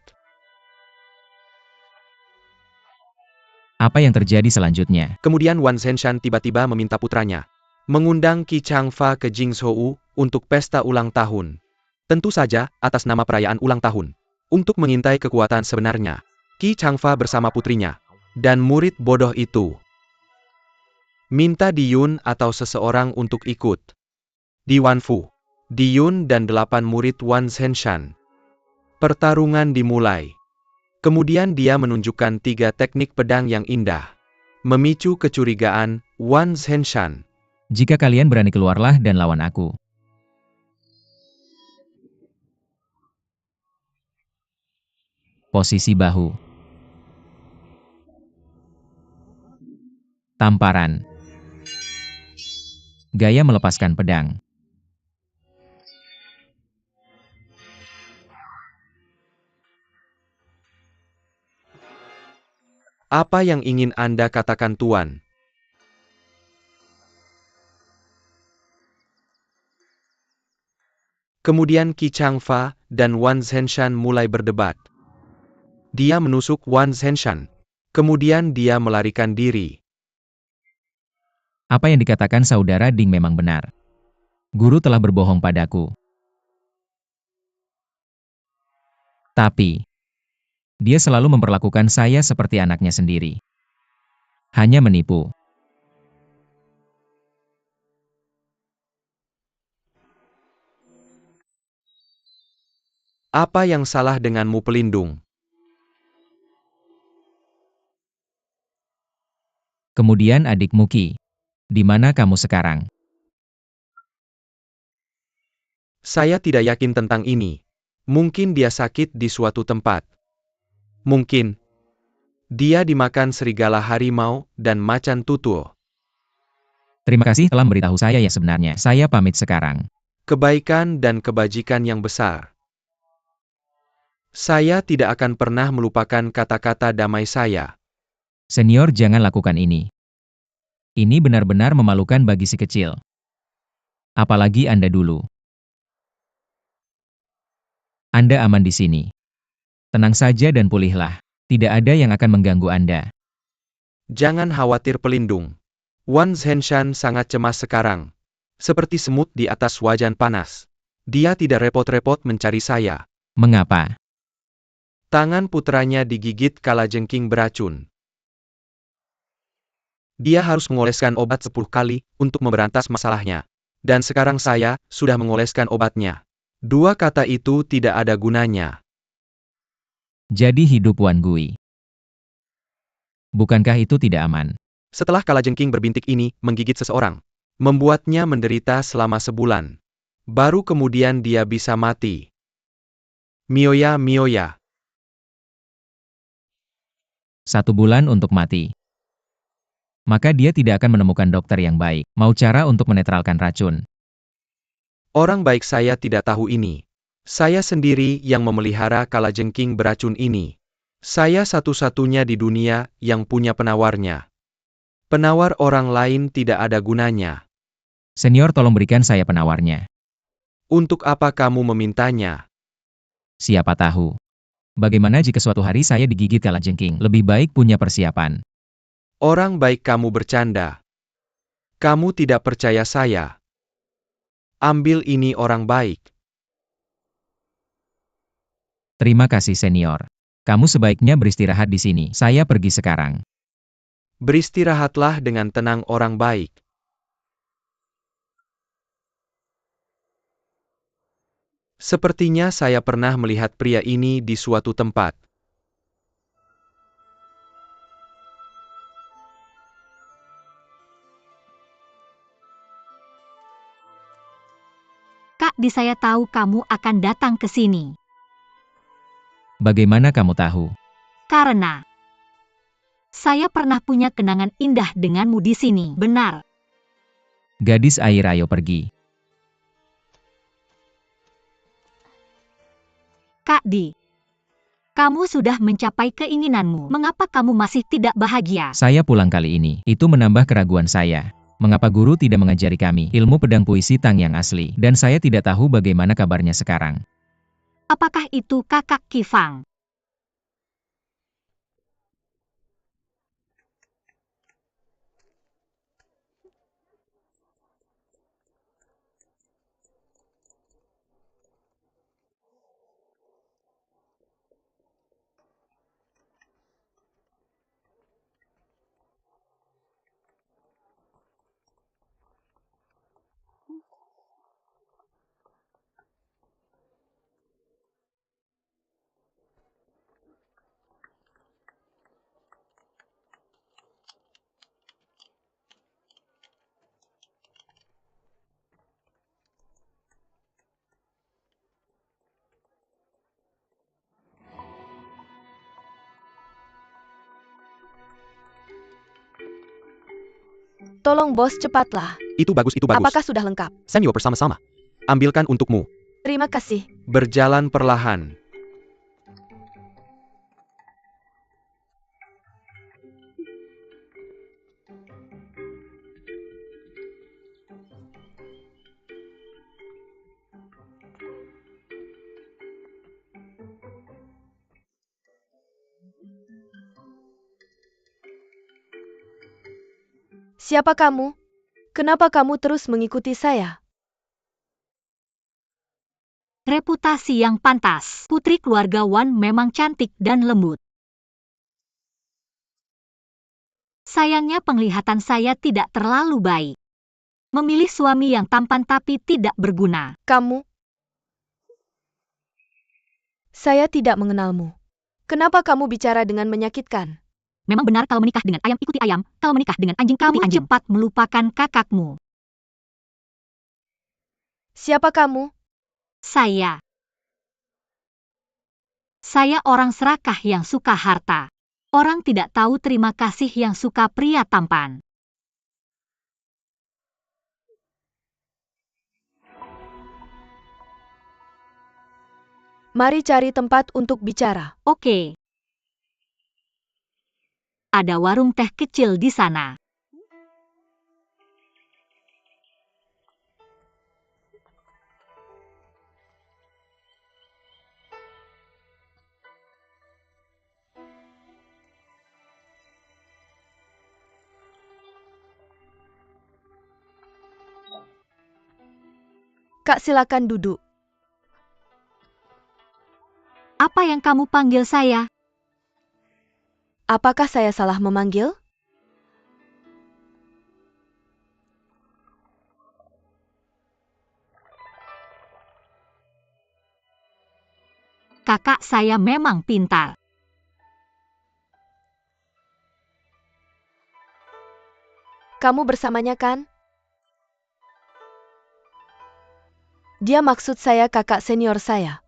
Apa yang terjadi selanjutnya? Kemudian Wan Zhenshan tiba-tiba meminta putranya mengundang Qi Changfa ke Jingzhou untuk pesta ulang tahun. Tentu saja atas nama perayaan ulang tahun. Untuk mengintai kekuatan sebenarnya, Qi Changfa bersama putrinya dan murid bodoh itu minta Diyun atau seseorang untuk ikut. Di Wanfu, Diyun dan 8 murid Wan Zhenshan. Pertarungan dimulai. Kemudian dia menunjukkan 3 teknik pedang yang indah. Memicu kecurigaan Wan Zhenshan. Jika kalian berani keluarlah dan lawan aku. Posisi bahu. Tamparan. Gaya melepaskan pedang. Apa yang ingin Anda katakan, Tuan? Kemudian Qi Changfa dan Wan Zhenshan mulai berdebat. Dia menusuk Wan Zhenshan. Kemudian dia melarikan diri. Apa yang dikatakan saudara Ding memang benar. Guru telah berbohong padaku. Tapi, dia selalu memperlakukan saya seperti anaknya sendiri. Hanya menipu. Apa yang salah denganmu, pelindung? Kemudian adikmu Qi. Di mana kamu sekarang? Saya tidak yakin tentang ini. Mungkin dia sakit di suatu tempat. Mungkin dia dimakan serigala harimau dan macan tutul. Terima kasih telah memberitahu saya yang sebenarnya. Saya pamit sekarang. Kebaikan dan kebajikan yang besar. Saya tidak akan pernah melupakan kata-kata damai saya. Senior, jangan lakukan ini. Ini benar-benar memalukan bagi si kecil. Apalagi Anda dulu. Anda aman di sini. Tenang saja dan pulihlah. Tidak ada yang akan mengganggu Anda. Jangan khawatir, pelindung. Wan Zhenshan sangat cemas sekarang. Seperti semut di atas wajan panas. Dia tidak repot-repot mencari saya. Mengapa? Tangan putranya digigit kalajengking beracun. Dia harus mengoleskan obat 10 kali untuk memberantas masalahnya. Dan sekarang saya sudah mengoleskan obatnya. 2 kata itu tidak ada gunanya. Jadi hidup Wan Gui. Bukankah itu tidak aman? Setelah kalajengking berbintik ini menggigit seseorang, membuatnya menderita selama sebulan. Baru kemudian dia bisa mati. Mioya, Mioya. 1 bulan untuk mati. Maka dia tidak akan menemukan dokter yang baik. Mau cara untuk menetralkan racun. Orang baik, saya tidak tahu ini. Saya sendiri yang memelihara kalajengking beracun ini. Saya satu-satunya di dunia yang punya penawarnya. Penawar orang lain tidak ada gunanya. Senior, tolong berikan saya penawarnya. Untuk apa kamu memintanya? Siapa tahu. Bagaimana jika suatu hari saya digigit kalajengking? Lebih baik punya persiapan. Orang baik, kamu bercanda. Kamu tidak percaya saya. Ambil ini, orang baik. Terima kasih senior. Kamu sebaiknya beristirahat di sini. Saya pergi sekarang. Beristirahatlah dengan tenang, orang baik. Sepertinya saya pernah melihat pria ini di suatu tempat. Kak Di, saya tahu kamu akan datang ke sini. Bagaimana kamu tahu? Karena saya pernah punya kenangan indah denganmu di sini. Benar. Gadis air, ayo pergi. Kak Di, kamu sudah mencapai keinginanmu. Mengapa kamu masih tidak bahagia? Saya pulang kali ini. Itu menambah keraguan saya. Mengapa guru tidak mengajari kami ilmu pedang puisi Tang yang asli? Dan saya tidak tahu bagaimana kabarnya sekarang. Apakah itu kakak Kifang? Tolong bos, cepatlah. Itu bagus, itu bagus. Apakah sudah lengkap? Senior, bersama-sama. Ambilkan untukmu. Terima kasih. Berjalan perlahan. Siapa kamu? Kenapa kamu terus mengikuti saya? Reputasi yang pantas. Putri keluarga Wan memang cantik dan lembut. Sayangnya penglihatan saya tidak terlalu baik. Memilih suami yang tampan tapi tidak berguna. Kamu? Saya tidak mengenalmu. Kenapa kamu bicara dengan menyakitkan? Memang benar kalau menikah dengan ayam ikuti ayam, kalau menikah dengan anjing ikuti anjing. Kamu cepat melupakan kakakmu. Siapa kamu? Saya. Saya orang serakah yang suka harta. Orang tidak tahu terima kasih yang suka pria tampan. Mari cari tempat untuk bicara. Oke. Ada warung teh kecil di sana. Kak, silakan duduk. Apa yang kamu panggil saya? Apakah saya salah memanggil? Kakak saya memang pintar. Kamu bersamanya kan? Dia maksud saya kakak senior saya.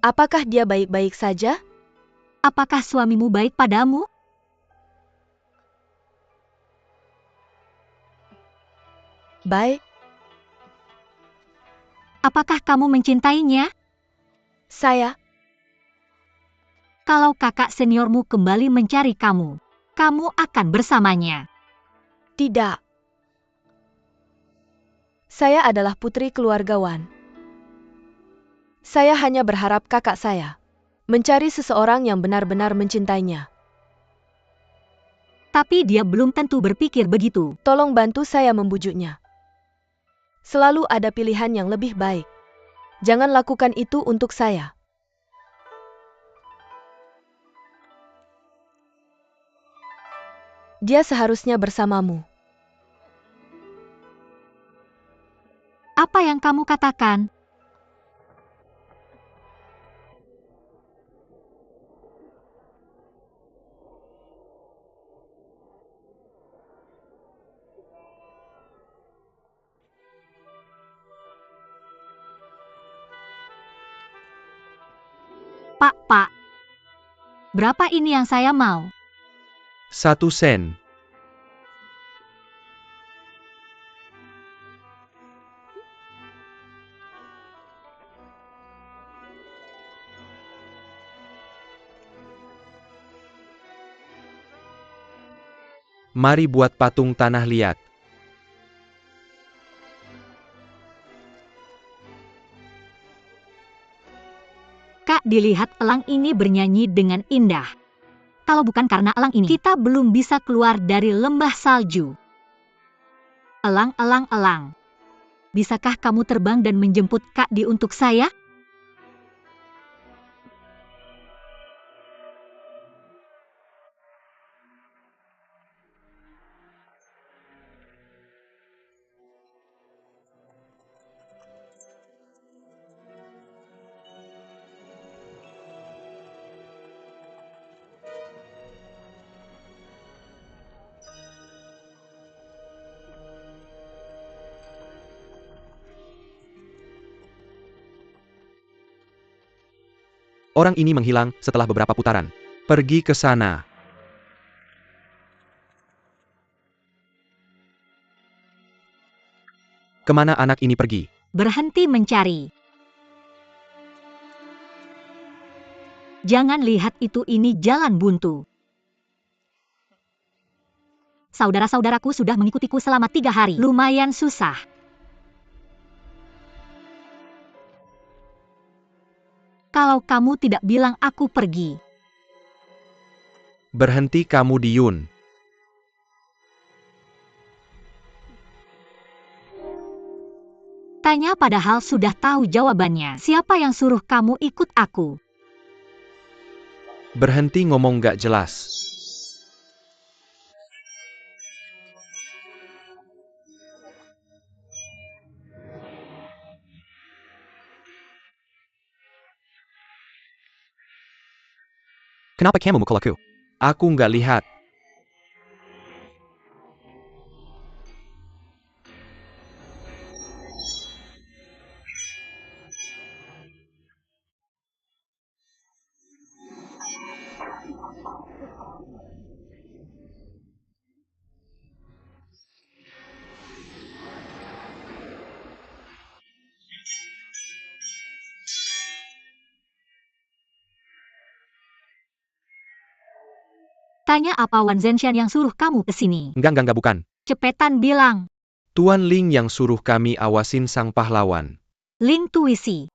Apakah dia baik-baik saja? Apakah suamimu baik padamu? Baik. Apakah kamu mencintainya? Saya. Kalau kakak seniormu kembali mencari kamu, kamu akan bersamanya. Tidak. Saya adalah putri keluarga Wan. Saya hanya berharap kakak saya mencari seseorang yang benar-benar mencintainya. Tapi dia belum tentu berpikir begitu. Tolong bantu saya membujuknya. Selalu ada pilihan yang lebih baik. Jangan lakukan itu untuk saya. Dia seharusnya bersamamu. Apa yang kamu katakan? Pak. Berapa ini yang saya mau? 1 sen. Mari buat patung tanah liat. Kak, dilihat elang ini bernyanyi dengan indah. Kalau bukan karena elang ini, kita belum bisa keluar dari lembah salju. Elang, elang, elang. Bisakah kamu terbang dan menjemput Kak Di untuk saya? Orang ini menghilang setelah beberapa putaran. Pergi ke sana. Kemana anak ini pergi? Berhenti mencari. Jangan lihat itu, ini jalan buntu. Saudara-saudaraku sudah mengikutiku selama 3 hari. Lumayan susah. Kalau kamu tidak bilang aku pergi. Berhenti kamu, Diyun. Tanya padahal sudah tahu jawabannya. Siapa yang suruh kamu ikut aku? Berhenti ngomong gak jelas. Kenapa kamu mukul aku? Aku nggak lihat. Tanya apa Wan Zenshan yang suruh kamu ke sini? Enggak, bukan. Cepetan bilang. Tuan Ling yang suruh kami awasin sang pahlawan. Ling Tuisi.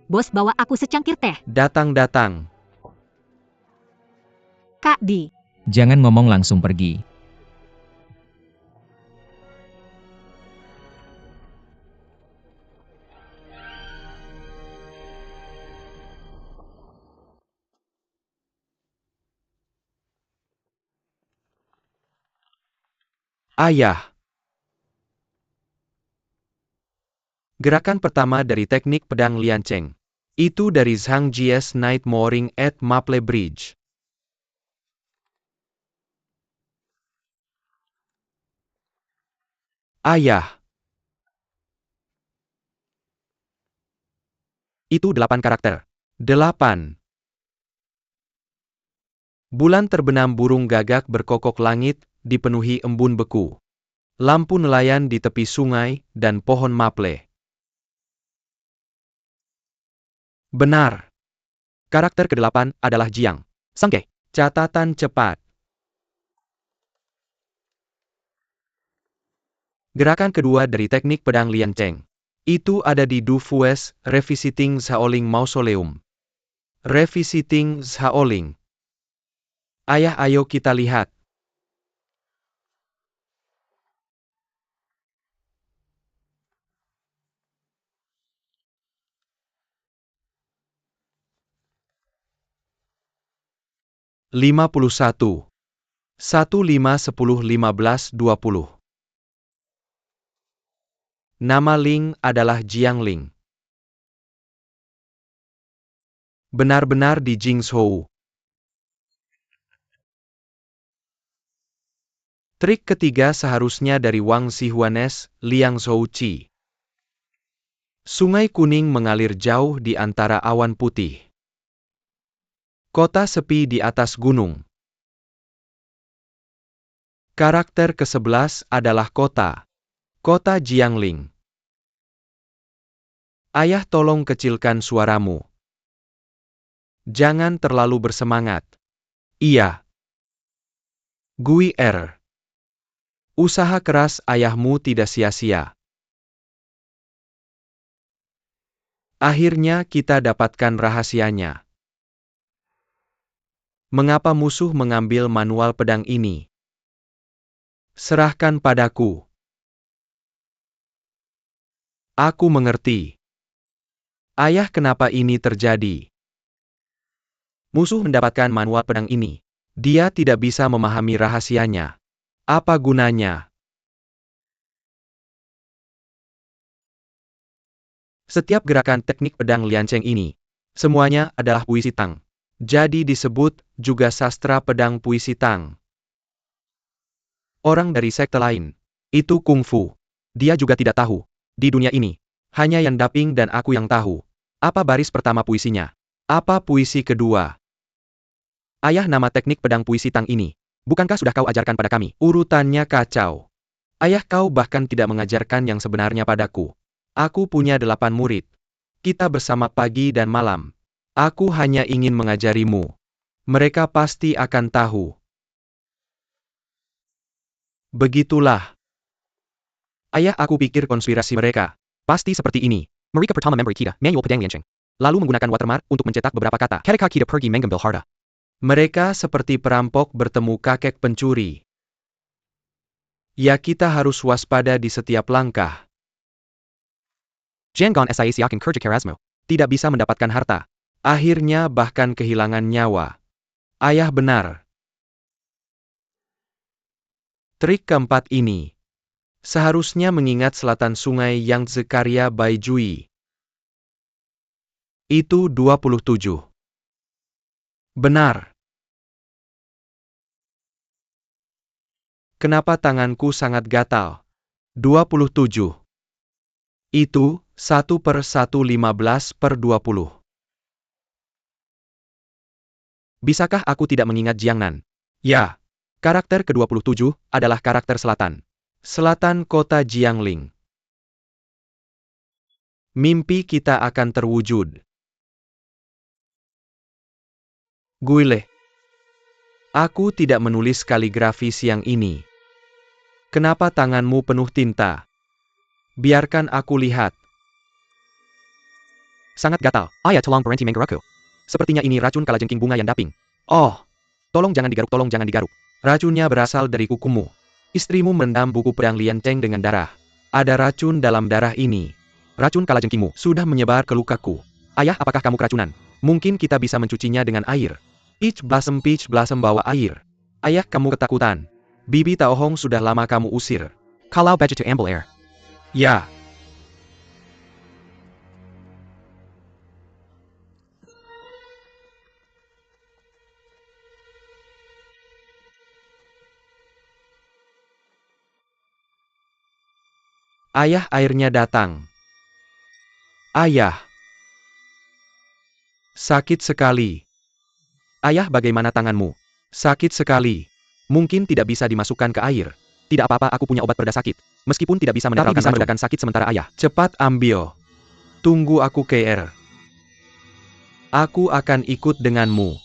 Bos bawa aku secangkir teh. Datang. Kak Di. Jangan ngomong langsung pergi. Ayah. Gerakan pertama dari teknik pedang Liancheng. Itu dari Zhang Jie's Night Mooring at Maple Bridge. Ayah. Itu 8 karakter. 8. Bulan terbenam burung gagak berkokok langit, dipenuhi embun beku. Lampu nelayan di tepi sungai, dan pohon maple. Benar. Karakter ke-8 adalah Jiang Sangke. Catatan cepat. Gerakan kedua dari teknik pedang Liancheng. Itu ada di Du Fues, Revisiting Shaolin Mausoleum. Revisiting Shaolin. Ayah, ayo kita lihat. Lima puluh satu. 15, 10, 15, 20. Nama Ling adalah Jiang Ling. Benar-benar di Jingzhou. Trik ketiga seharusnya dari Wang Xihuanes, Liang Zhouqi. Sungai kuning mengalir jauh di antara awan putih. Kota sepi di atas gunung. Karakter ke-11 adalah kota. Kota Jiangling. Ayah, tolong kecilkan suaramu. Jangan terlalu bersemangat. Iya. Gui Er. Usaha keras ayahmu tidak sia-sia. Akhirnya kita dapatkan rahasianya. Mengapa musuh mengambil manual pedang ini? Serahkan padaku. Aku mengerti. Ayah, kenapa ini terjadi? Musuh mendapatkan manual pedang ini. Dia tidak bisa memahami rahasianya. Apa gunanya? Setiap gerakan teknik pedang Liancheng ini, semuanya adalah puisi Tang. Jadi disebut juga sastra pedang puisi Tang. Orang dari sekte lain, itu kungfu. Dia juga tidak tahu. Di dunia ini, hanya Yan Daping dan aku yang tahu. Apa baris pertama puisinya? Apa puisi kedua? Ayah, nama teknik pedang puisi Tang ini. Bukankah sudah kau ajarkan pada kami? Urutannya kacau. Ayah, kau bahkan tidak mengajarkan yang sebenarnya padaku. Aku punya 8 murid. Kita bersama pagi dan malam. Aku hanya ingin mengajarimu. Mereka pasti akan tahu. Begitulah. Ayah, aku pikir konspirasi mereka pasti seperti ini. Mereka pertama memberi kita manual pedang lianceng. Lalu menggunakan watermark untuk mencetak beberapa kata. Ketika kita pergi mengambil harta. Mereka seperti perampok bertemu kakek pencuri. Ya, kita harus waspada di setiap langkah. Jangan saya akan kerja kerasmu. Tidak bisa mendapatkan harta. Akhirnya bahkan kehilangan nyawa. Ayah benar. Trik keempat ini seharusnya mengingat selatan sungai Yangtze karya Bai Jui. Itu 27. Benar. Kenapa tanganku sangat gatal? 27. Itu 1/115/20. Bisakah aku tidak mengingat Jiangnan? Ya. Karakter ke-27 adalah karakter selatan. Selatan kota Jiangling. Mimpi kita akan terwujud. Guile. Aku tidak menulis kaligrafi siang ini. Kenapa tanganmu penuh tinta? Biarkan aku lihat. Sangat gatal. Ayah, tolong berhenti menggeraku. Sepertinya ini racun kalajengking bunga yang daping. Oh, tolong jangan digaruk. Racunnya berasal dari kukumu. Istrimu merendam buku pedang lianceng dengan darah. Ada racun dalam darah ini. Racun kalajengkingmu sudah menyebar ke lukaku. Ayah, apakah kamu keracunan? Mungkin kita bisa mencucinya dengan air. Peach Blossom bawa air. Ayah, kamu ketakutan. Bibi Taohong sudah lama kamu usir. Kalau budget to ambil air. Ya. Ayah, airnya datang. Ayah. Sakit sekali. Ayah, bagaimana tanganmu? Sakit sekali. Mungkin tidak bisa dimasukkan ke air. Tidak apa-apa, aku punya obat pereda sakit. Meskipun tidak bisa meredakan sakit sementara ayah. Cepat ambil. Tunggu aku, KR. Aku akan ikut denganmu.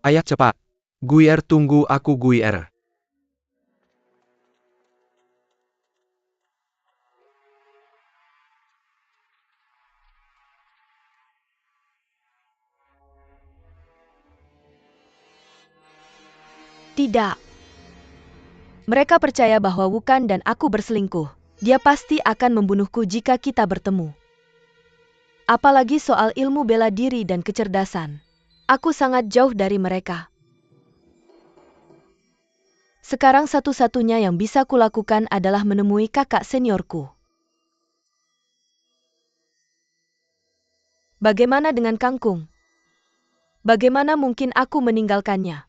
Ayah, cepat. Guier, tunggu aku, Guier. Tidak. Mereka percaya bahwa Wukan dan aku berselingkuh. Dia pasti akan membunuhku jika kita bertemu. Apalagi soal ilmu bela diri dan kecerdasan. Aku sangat jauh dari mereka. Sekarang satu-satunya yang bisa kulakukan adalah menemui kakak seniorku. Bagaimana dengan Kangkung? Bagaimana mungkin aku meninggalkannya?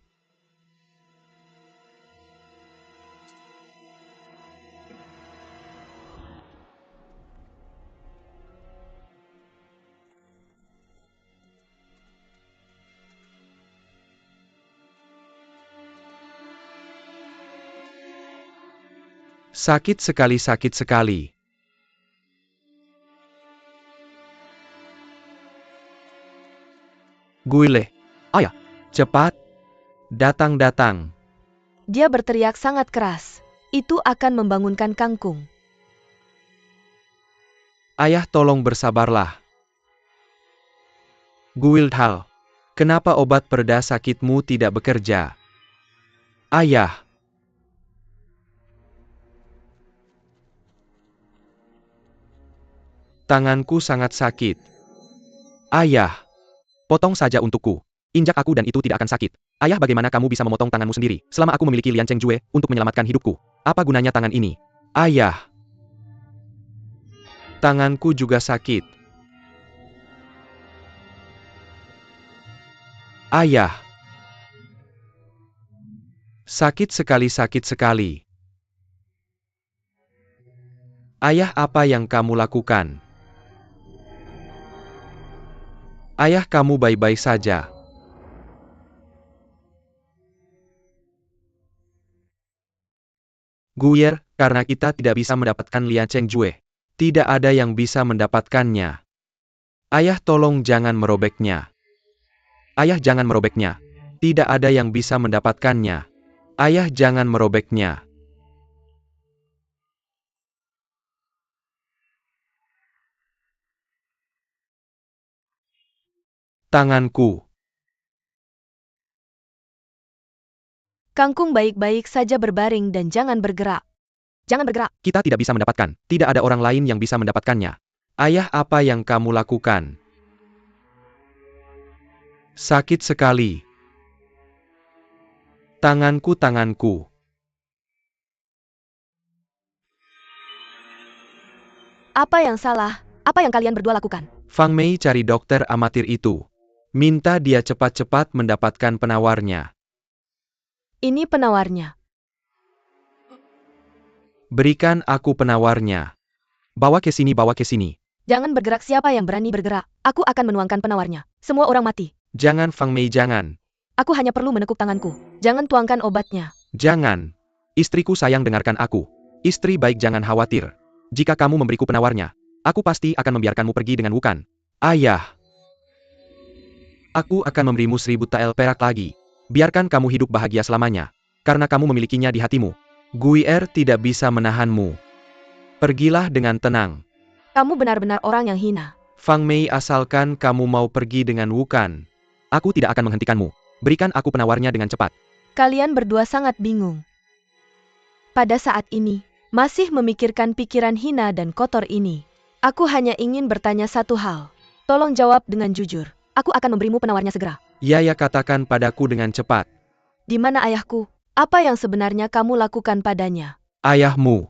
Sakit sekali. Guile. Ayah, cepat. Datang. Dia berteriak sangat keras. Itu akan membangunkan Kangkung. Ayah, tolong bersabarlah. Guildhall. Kenapa obat pereda sakitmu tidak bekerja? Ayah. Tanganku sangat sakit. Ayah. Potong saja untukku. Injak aku dan itu tidak akan sakit. Ayah, bagaimana kamu bisa memotong tanganmu sendiri, selama aku memiliki lianceng Jue, untuk menyelamatkan hidupku? Apa gunanya tangan ini? Ayah. Tanganku juga sakit. Ayah. Sakit sekali. Ayah, apa yang kamu lakukan? Ayah, kamu baik-baik saja. Guier, karena kita tidak bisa mendapatkan Lian Chengjue. Tidak ada yang bisa mendapatkannya. Ayah, tolong jangan merobeknya. Ayah, jangan merobeknya. Tidak ada yang bisa mendapatkannya. Ayah, jangan merobeknya. Tanganku. Kangkung baik-baik saja berbaring dan jangan bergerak. Jangan bergerak. Kita tidak bisa mendapatkan. Tidak ada orang lain yang bisa mendapatkannya. Ayah, apa yang kamu lakukan? Sakit sekali. Tanganku, tanganku. Apa yang salah? Apa yang kalian berdua lakukan? Fang Mei cari dokter amatir itu. Minta dia cepat-cepat mendapatkan penawarnya. Ini penawarnya. Berikan aku penawarnya. Bawa ke sini, bawa ke sini. Jangan bergerak, siapa yang berani bergerak? Aku akan menuangkan penawarnya. Semua orang mati. Jangan, Fang Mei, jangan. Aku hanya perlu menekuk tanganku. Jangan tuangkan obatnya. Jangan. Istriku sayang, dengarkan aku. Istri baik, jangan khawatir. Jika kamu memberiku penawarnya, aku pasti akan membiarkanmu pergi dengan Wukan. Ayah. Aku akan memberimu 1000 tael perak lagi. Biarkan kamu hidup bahagia selamanya. Karena kamu memilikinya di hatimu. Guier tidak bisa menahanmu. Pergilah dengan tenang. Kamu benar-benar orang yang hina. Fang Mei, asalkan kamu mau pergi dengan Wukan, aku tidak akan menghentikanmu. Berikan aku penawarnya dengan cepat. Kalian berdua sangat bingung. Pada saat ini, masih memikirkan pikiran hina dan kotor ini. Aku hanya ingin bertanya satu hal. Tolong jawab dengan jujur. Aku akan memberimu penawarnya segera. Ya, katakan padaku dengan cepat. Di mana ayahku? Apa yang sebenarnya kamu lakukan padanya? Ayahmu.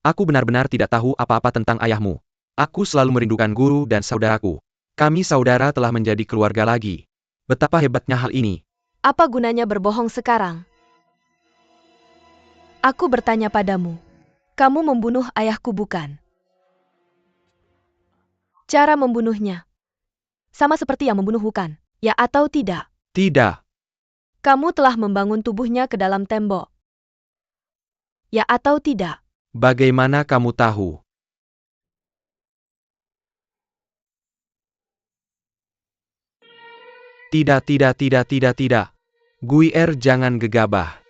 Aku benar-benar tidak tahu apa-apa tentang ayahmu. Aku selalu merindukan guru dan saudaraku. Kami saudara telah menjadi keluarga lagi. Betapa hebatnya hal ini. Apa gunanya berbohong sekarang? Aku bertanya padamu. Kamu membunuh ayahku, bukan? Cara membunuhnya sama seperti yang membunuh Wukan, ya atau tidak? Tidak. Kamu telah membangun tubuhnya ke dalam tembok. Ya atau tidak? Bagaimana kamu tahu? Tidak. Guier, jangan gegabah.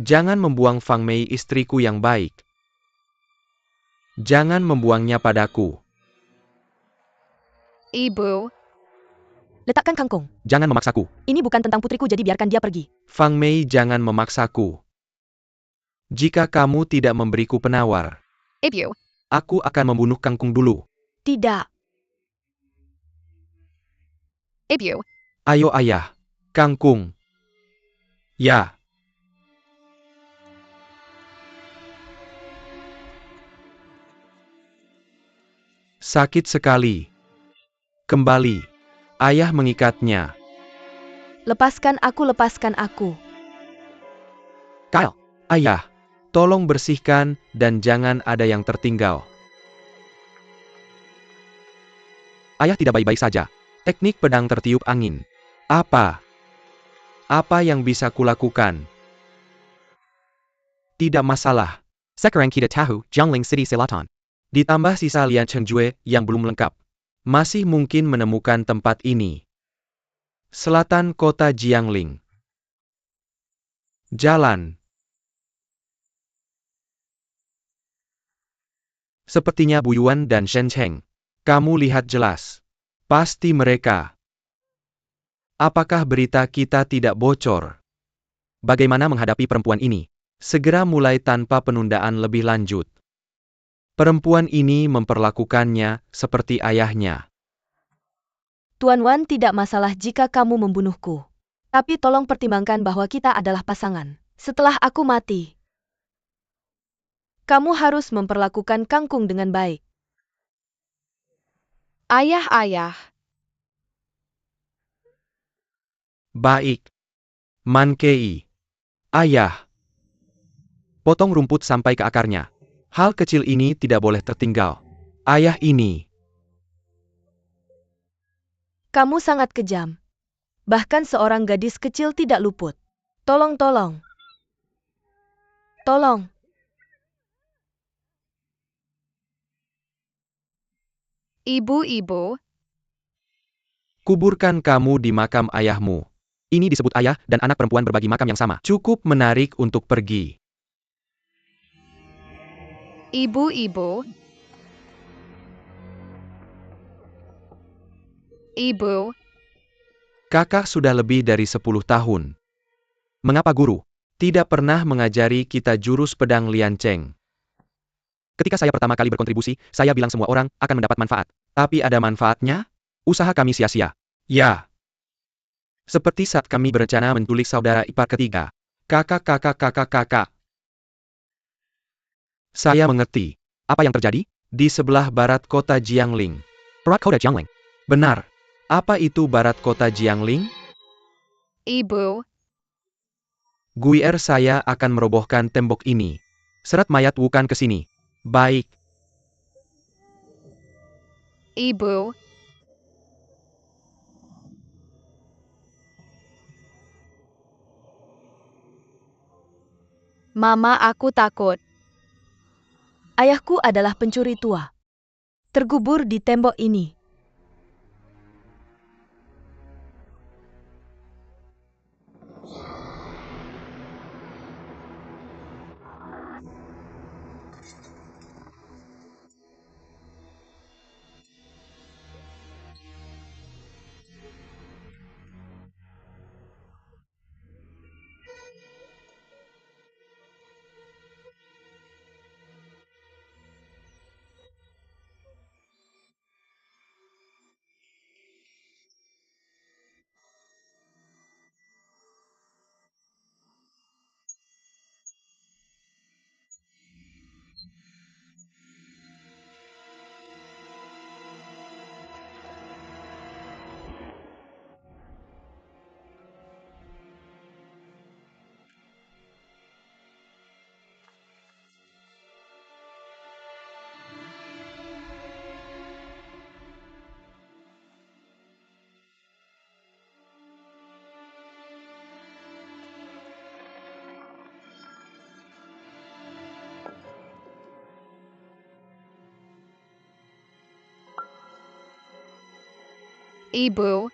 Jangan membuang Fang Mei, istriku yang baik. Jangan membuangnya padaku. Ibu, Letakkan kangkung. Jangan memaksaku. Ini bukan tentang putriku, jadi biarkan dia pergi. Fang Mei, jangan memaksaku. Jika kamu tidak memberiku penawar, Ibu, aku akan membunuh kangkung dulu. Tidak. Ibu, Ayo ayah. Kangkung. Ya. Sakit sekali. Kembali. Ayah mengikatnya. Lepaskan aku, lepaskan aku. Kyle. Ayah. Tolong bersihkan dan jangan ada yang tertinggal. Ayah tidak baik-baik saja. Teknik pedang tertiup angin. Apa? Apa yang bisa kulakukan? Tidak masalah. Sekarang kita tahu Jiangling City Selatan. Ditambah sisa Lian Chengjue yang belum lengkap. Masih mungkin menemukan tempat ini. Selatan kota Jiangling. Jalan. Sepertinya Bu Yuan dan Shen Cheng. Kamu lihat jelas. Pasti mereka. Apakah berita kita tidak bocor? Bagaimana menghadapi perempuan ini? Segera mulai tanpa penundaan lebih lanjut. Perempuan ini memperlakukannya seperti ayahnya. Tuan Wan, tidak masalah jika kamu membunuhku. Tapi tolong pertimbangkan bahwa kita adalah pasangan. Setelah aku mati, kamu harus memperlakukan kangkung dengan baik. ayah. Baik. Man Kei. Ayah. Potong rumput sampai ke akarnya. Hal kecil ini tidak boleh tertinggal. Ayah ini. Kamu sangat kejam. Bahkan seorang gadis kecil tidak luput. Tolong. Tolong. Ibu-ibu, Kuburkan kamu di makam ayahmu. Ini disebut ayah dan anak perempuan berbagi makam yang sama. Cukup menarik untuk pergi. ibu-ibu, ibu, Kakak sudah lebih dari 10 tahun. Mengapa guru tidak pernah mengajari kita jurus pedang lianceng? Ketika saya pertama kali berkontribusi, saya bilang semua orang akan mendapat manfaat. Tapi ada manfaatnya? Usaha kami sia-sia. Ya. Seperti saat kami berencana menculik saudara ipar ketiga. Kakak. Saya mengerti. Apa yang terjadi? Di sebelah barat kota Jiangling. Barat kota Jiangling. Benar. Apa itu barat kota Jiangling? ibu, Guier saya akan merobohkan tembok ini. Seret mayat Wukan ke sini. Baik. ibu, Mama, aku takut. Ayahku adalah pencuri tua. Terkubur di tembok ini. ibu,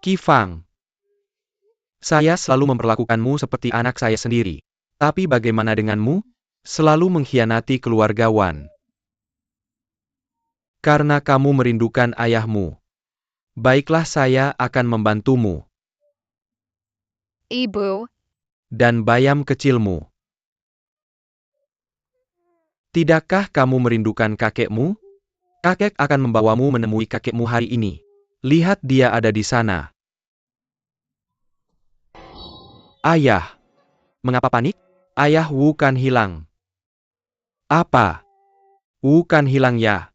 Qifang. Saya selalu memperlakukanmu seperti anak saya sendiri. Tapi bagaimana denganmu? Selalu mengkhianati keluarga Wan. Karena kamu merindukan ayahmu. Baiklah, saya akan membantumu. ibu, Dan bayam kecilmu. Tidakkah kamu merindukan kakekmu? Kakek akan membawamu menemui kakekmu hari ini. Lihat, dia ada di sana. Ayah. Mengapa panik? Ayah Wukan hilang. Apa? Wukan hilang ya?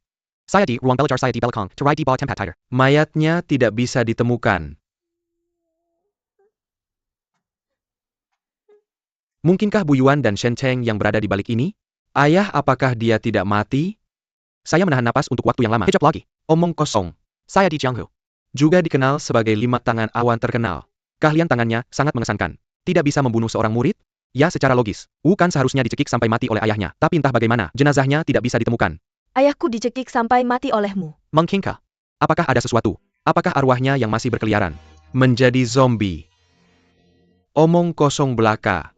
Saya di ruang belajar saya di belakang, terai di bawah tempat tidur. Mayatnya tidak bisa ditemukan. Mungkinkah Bu Yuan dan Shen Cheng yang berada di balik ini? Ayah, apakah dia tidak mati? Saya menahan napas untuk waktu yang lama. Kejap lagi. Omong kosong. Saya di Jianghu. Juga dikenal sebagai 5 tangan awan terkenal. Keahlian tangannya sangat mengesankan. Tidak bisa membunuh seorang murid? Ya, secara logis. Wukan seharusnya dicekik sampai mati oleh ayahnya. Tapi entah bagaimana, jenazahnya tidak bisa ditemukan. Ayahku dicekik sampai mati olehmu. Mungkinkah Apakah ada sesuatu? Apakah arwahnya yang masih berkeliaran? Menjadi zombie. Omong kosong belaka.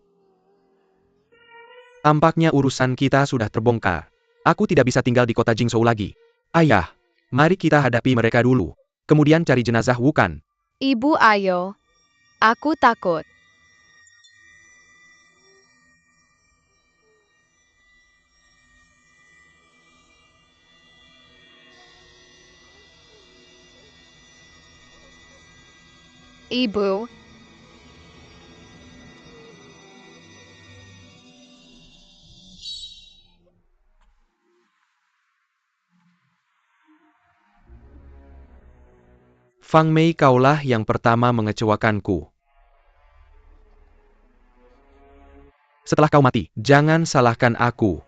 Tampaknya urusan kita sudah terbongkar. Aku tidak bisa tinggal di kota Jingzhou lagi. Ayah, mari kita hadapi mereka dulu. Kemudian cari jenazah Wukan. Ibu ayo. Aku takut. Ibu. Fang Mei, kaulah yang pertama mengecewakanku. Setelah kau mati, jangan salahkan aku.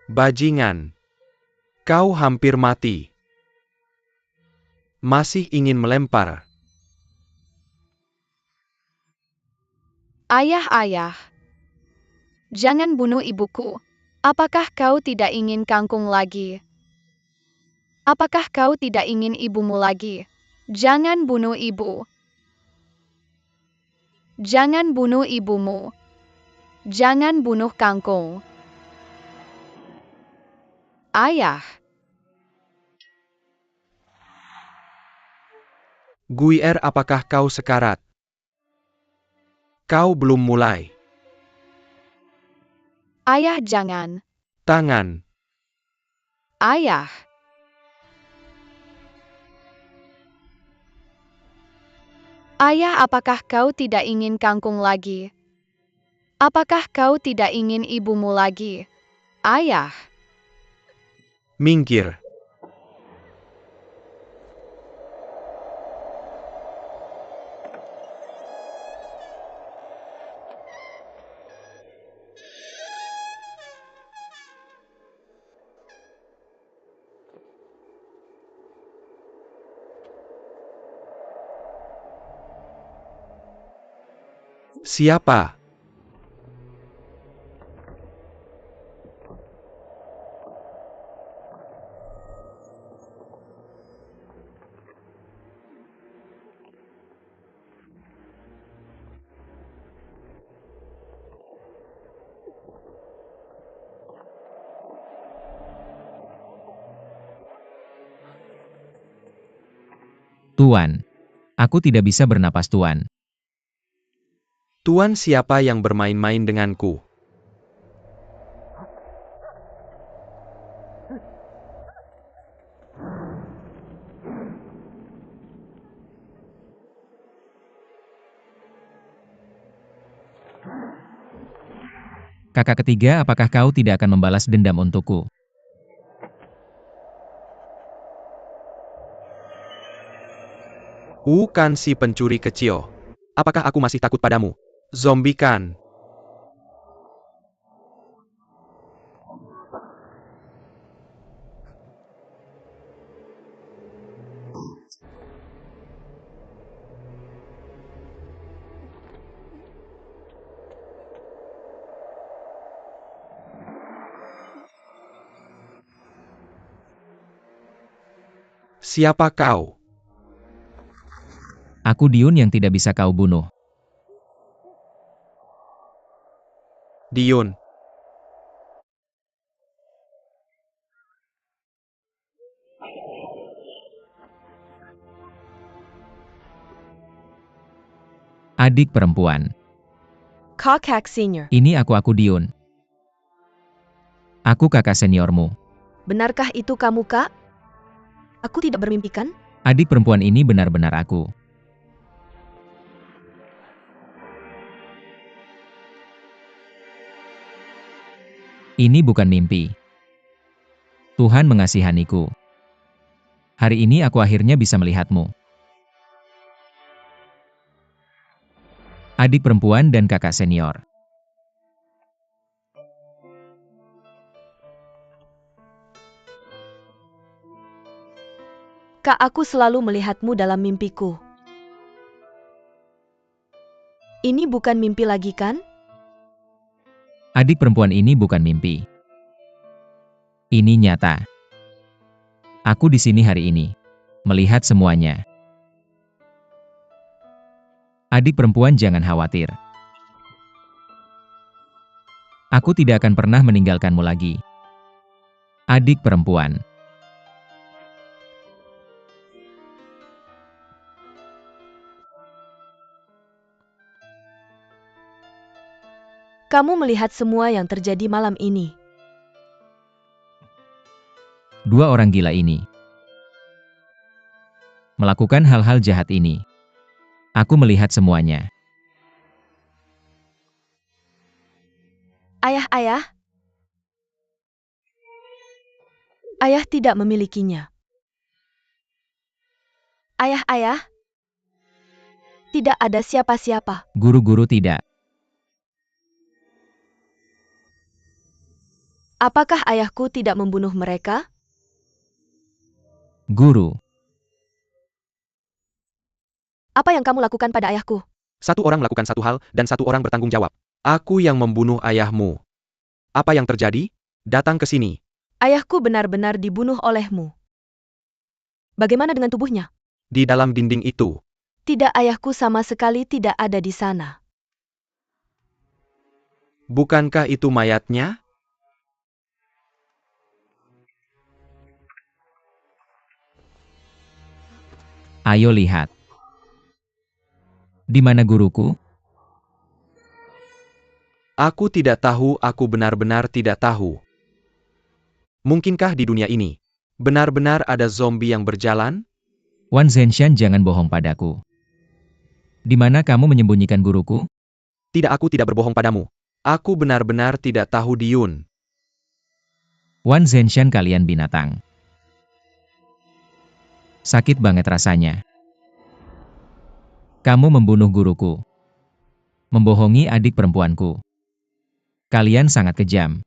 Bajingan. Kau hampir mati. Masih ingin melempar. Ayah. Jangan bunuh ibuku. Apakah kau tidak ingin kangkung lagi? Apakah kau tidak ingin ibumu lagi? Jangan bunuh ibu. Jangan bunuh ibumu. Jangan bunuh kangkung. Ayah. Guier, apakah kau sekarat? Kau belum mulai. Ayah jangan. Tangan. Ayah. Ayah, apakah kau tidak ingin kangkung lagi? Apakah kau tidak ingin ibumu lagi? Ayah. Minggir. Siapa? Tuan. Aku tidak bisa bernapas, Tuan. Tuan, siapa yang bermain-main denganku? Kakak ketiga, apakah kau tidak akan membalas dendam untukku? Wukan, si pencuri kecil. Apakah aku masih takut padamu? Zombie kan? Siapa kau? Aku Diun yang tidak bisa kau bunuh. Diun. Adik perempuan. Kakak senior. Ini aku Diun. Aku kakak seniormu. Benarkah itu kamu, Kak? Aku tidak bermimpi kan? Adik perempuan ini benar-benar aku. Ini bukan mimpi. Tuhan mengasihaniku. Hari ini aku akhirnya bisa melihatmu. Adik perempuan dan kakak senior. Kak, aku selalu melihatmu dalam mimpiku. Ini bukan mimpi lagi kan? Adik perempuan ini bukan mimpi. Ini nyata. Aku di sini hari ini, melihat semuanya. Adik perempuan, jangan khawatir. Aku tidak akan pernah meninggalkanmu lagi. Adik perempuan. Kamu melihat semua yang terjadi malam ini. Dua orang gila ini melakukan hal-hal jahat ini. Aku melihat semuanya. Ayah. Ayah tidak memilikinya. Ayah. Tidak ada siapa-siapa. Guru-guru tidak. Apakah ayahku tidak membunuh mereka? Guru. Apa yang kamu lakukan pada ayahku? Satu orang melakukan satu hal, dan satu orang bertanggung jawab. Aku yang membunuh ayahmu. Apa yang terjadi? Datang ke sini. Ayahku benar-benar dibunuh olehmu. Bagaimana dengan tubuhnya? Di dalam dinding itu. Tidak, ayahku sama sekali tidak ada di sana. Bukankah itu mayatnya? Ayo lihat. Di mana guruku? Aku tidak tahu, aku benar-benar tidak tahu. Mungkinkah di dunia ini benar-benar ada zombie yang berjalan? Wan Zenshan, jangan bohong padaku. Di mana kamu menyembunyikan guruku? Tidak, aku tidak berbohong padamu. Aku benar-benar tidak tahu, Diyun. Wan Zenshan, kalian binatang. Sakit banget rasanya. Kamu membunuh guruku. Membohongi adik perempuanku. Kalian sangat kejam.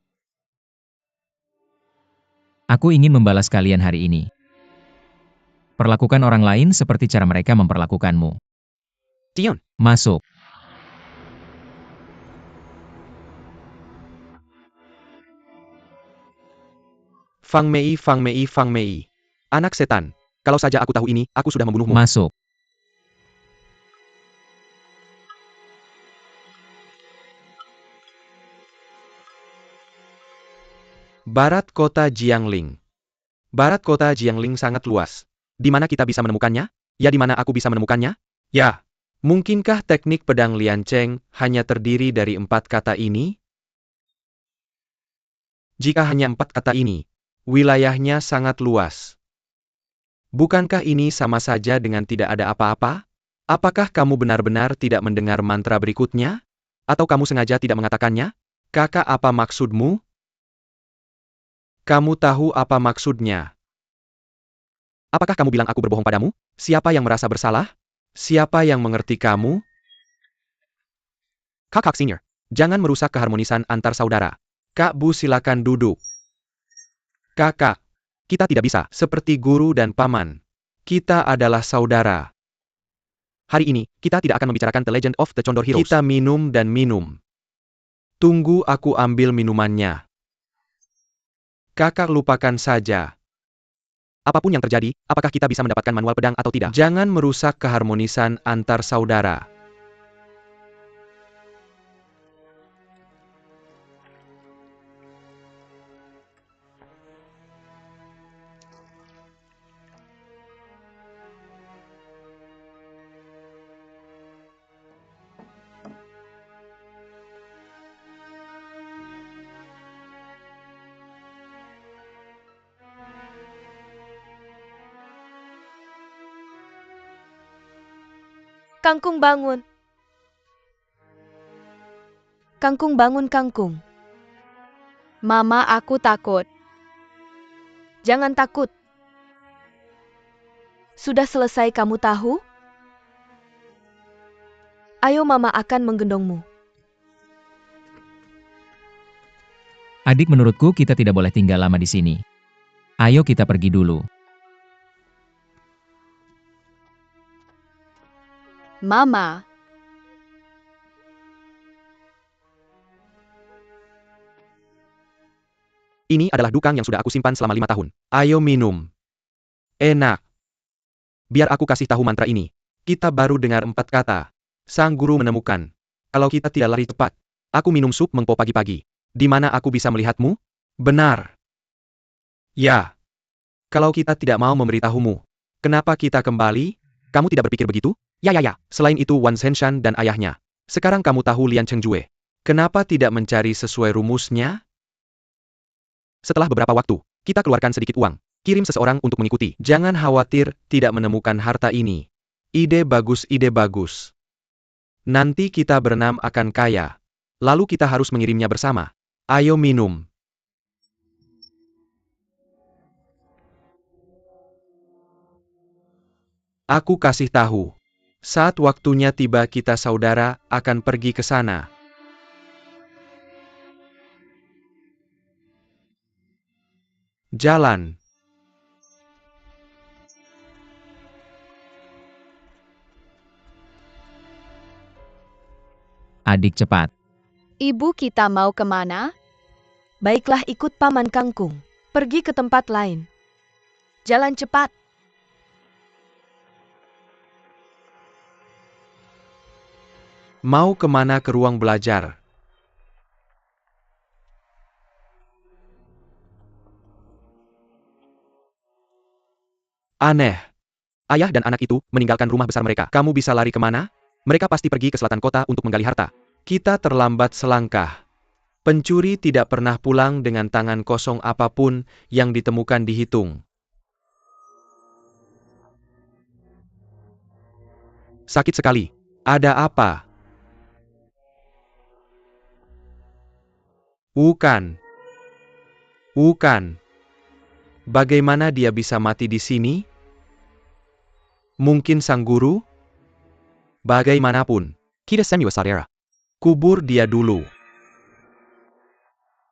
Aku ingin membalas kalian hari ini. Perlakukan orang lain seperti cara mereka memperlakukanmu. Diyun. Masuk. Fang Mei. Anak setan. Kalau saja aku tahu ini, aku sudah membunuhmu. Masuk. Barat kota Jiangling. Barat kota Jiangling sangat luas. Di mana kita bisa menemukannya? Ya, di mana aku bisa menemukannya? Ya. Mungkinkah teknik pedang Lian Cheng hanya terdiri dari 4 kata ini? Jika hanya 4 kata ini, wilayahnya sangat luas. Bukankah ini sama saja dengan tidak ada apa-apa? Apakah kamu benar-benar tidak mendengar mantra berikutnya? Atau kamu sengaja tidak mengatakannya? Kakak, apa maksudmu? Kamu tahu apa maksudnya? Apakah kamu bilang aku berbohong padamu? Siapa yang merasa bersalah? Siapa yang mengerti kamu? Kakak Senior, jangan merusak keharmonisan antar saudara. Kak Bu, silakan duduk. Kakak, kita tidak bisa seperti guru dan paman. Kita adalah saudara. Hari ini, kita tidak akan membicarakan The Legend of the Condor Heroes. Kita minum dan minum. Tunggu, aku ambil minumannya. Kakak, lupakan saja. Apapun yang terjadi, apakah kita bisa mendapatkan manual pedang atau tidak? Jangan merusak keharmonisan antar saudara. Kangkung, bangun. Kangkung, bangun, Kangkung. Mama, aku takut. Jangan takut. Sudah selesai, kamu tahu? Ayo, Mama akan menggendongmu. Adik, menurutku kita tidak boleh tinggal lama di sini. Ayo kita pergi dulu. Mama. Ini adalah dukang yang sudah aku simpan selama 5 tahun. Ayo minum. Enak. Biar aku kasih tahu mantra ini. Kita baru dengar 4 kata. Sang guru menemukan. Kalau kita tidak lari cepat. Aku minum sup mengpo pagi-pagi. Di mana aku bisa melihatmu? Benar. Ya. Kalau kita tidak mau memberitahumu. Kenapa kita kembali? Kamu tidak berpikir begitu? Ya. Selain itu Wan Zhenshan dan ayahnya. Sekarang kamu tahu Lian Chengjue. Kenapa tidak mencari sesuai rumusnya? Setelah beberapa waktu, kita keluarkan sedikit uang. Kirim seseorang untuk mengikuti. Jangan khawatir tidak menemukan harta ini. Ide bagus, ide bagus. Nanti kita berenam akan kaya. Lalu kita harus mengirimnya bersama. Ayo minum. Aku kasih tahu. Saat waktunya tiba kita saudara akan pergi ke sana. Jalan. Adik cepat. Ibu kita mau kemana? Baiklah ikut Paman Kangkung. Pergi ke tempat lain. Jalan cepat. Mau kemana ke ruang belajar? Aneh. Ayah dan anak itu meninggalkan rumah besar mereka. Kamu bisa lari kemana? Mereka pasti pergi ke selatan kota untuk menggali harta. Kita terlambat selangkah. Pencuri tidak pernah pulang dengan tangan kosong apapun yang ditemukan dihitung. Sakit sekali. Ada apa? Bukan. Bagaimana dia bisa mati di sini? Mungkin sang guru? Bagaimanapun. Kita semua saudara. Kubur dia dulu.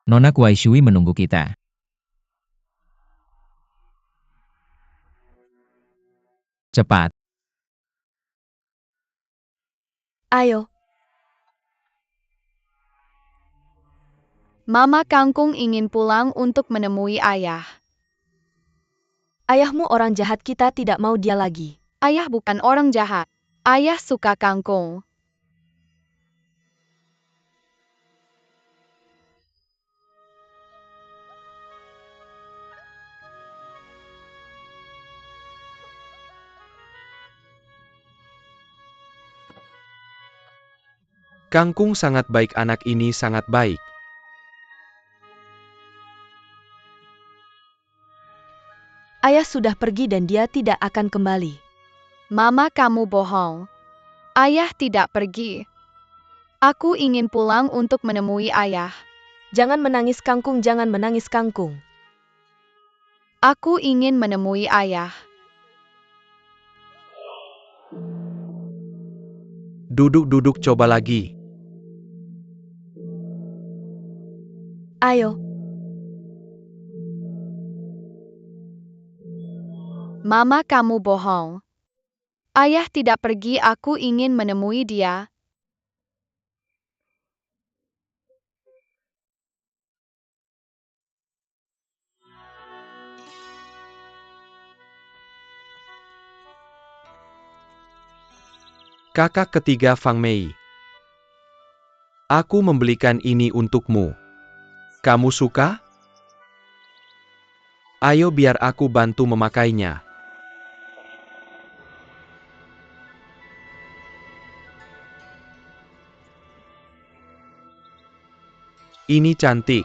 Nona Kuai Shui menunggu kita. Cepat. Ayo. Mama Kangkung ingin pulang untuk menemui ayah. Ayahmu orang jahat, kita tidak mau dia lagi. Ayah bukan orang jahat. Ayah suka kangkung. Kangkung sangat baik, anak ini sangat baik. Ayah sudah pergi dan dia tidak akan kembali. Mama, kamu bohong. Ayah tidak pergi. Aku ingin pulang untuk menemui ayah. Jangan menangis Kangkung, jangan menangis Kangkung. Aku ingin menemui ayah. Duduk, coba lagi. Ayo. Mama, kamu bohong. Ayah tidak pergi, aku ingin menemui dia. Kakak ketiga Fang Mei. Aku membelikan ini untukmu. Kamu suka? Ayo biar aku bantu memakainya. Ini cantik.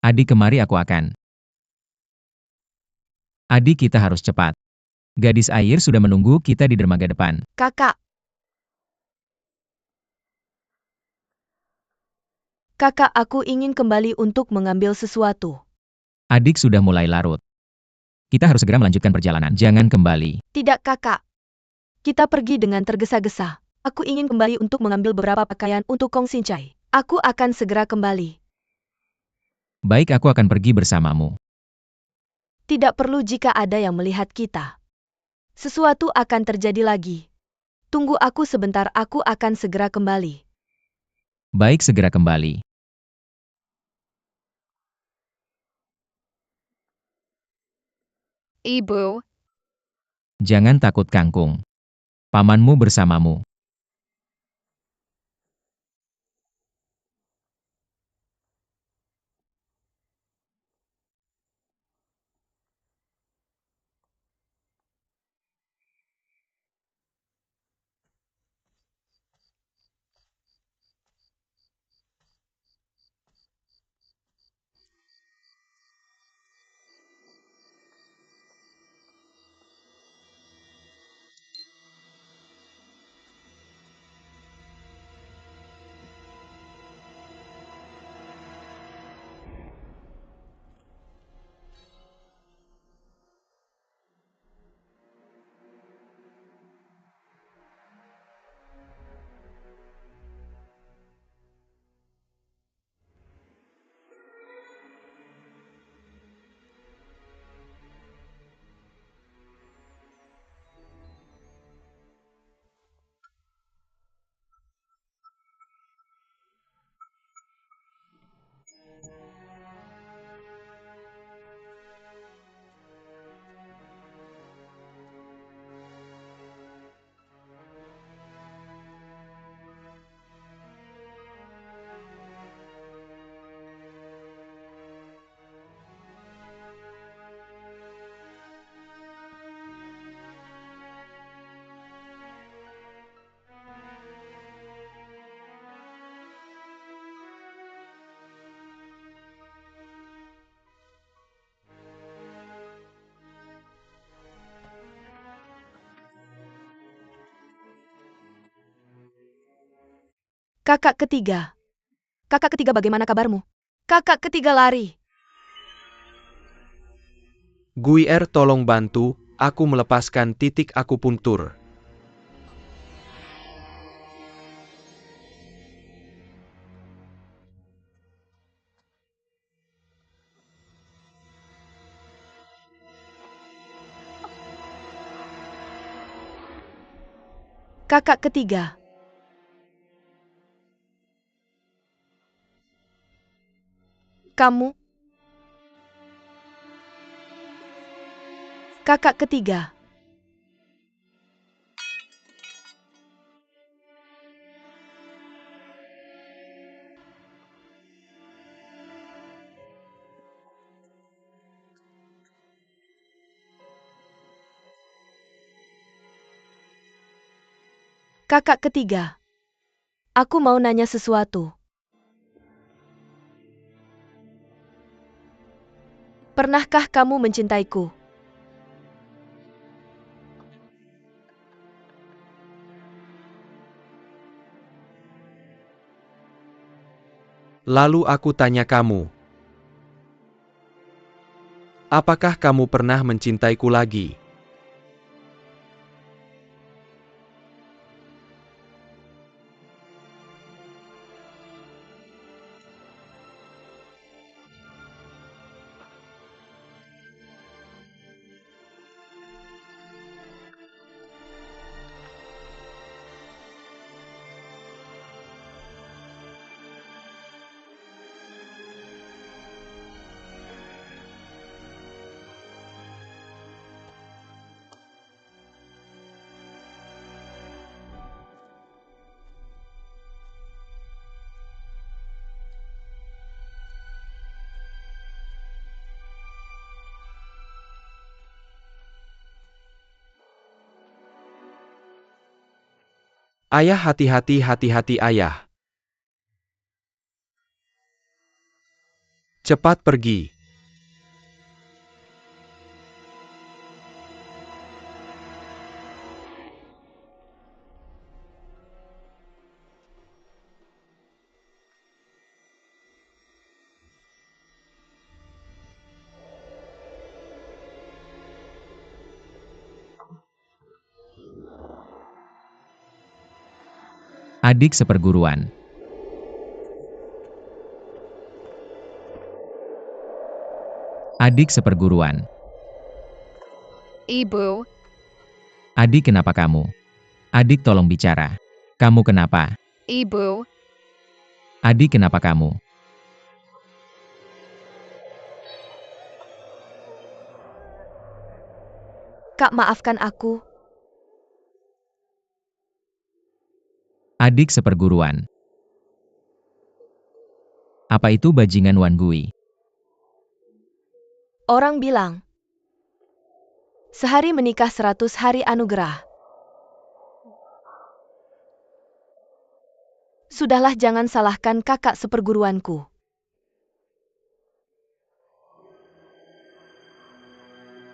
Adik, kemari aku akan. Adik, kita harus cepat. Gadis air sudah menunggu kita di dermaga depan. Kakak. Kakak, aku ingin kembali untuk mengambil sesuatu. Adik sudah mulai larut. Kita harus segera melanjutkan perjalanan. Jangan kembali. Tidak, Kakak. Kita pergi dengan tergesa-gesa. Aku ingin kembali untuk mengambil beberapa pakaian untuk Kong Sincai. Aku akan segera kembali. Baik, aku akan pergi bersamamu. Tidak perlu jika ada yang melihat kita. Sesuatu akan terjadi lagi. Tunggu aku sebentar, aku akan segera kembali. Baik, segera kembali. Ibu, Jangan takut Kangkung. Pamanmu bersamamu. Kakak ketiga. Kakak ketiga, bagaimana kabarmu? Kakak ketiga lari. Guier, tolong bantu, aku melepaskan titik akupunktur. Kakak ketiga. Kamu. Kakak ketiga. Kakak ketiga. Aku mau nanya sesuatu. Pernahkah kamu mencintaiku? Lalu aku tanya kamu. Apakah kamu pernah mencintaiku lagi? Ayah, hati-hati, hati-hati ayah. Cepat pergi. Adik seperguruan. Adik seperguruan. Ibu, Adik, kenapa kamu? Adik, tolong bicara. Kamu kenapa? Ibu, Adik, kenapa kamu? Kak, maafkan aku. Adik seperguruan. Apa itu bajingan Wan Gui? Orang bilang, sehari menikah 100 hari anugerah. Sudahlah, jangan salahkan kakak seperguruanku.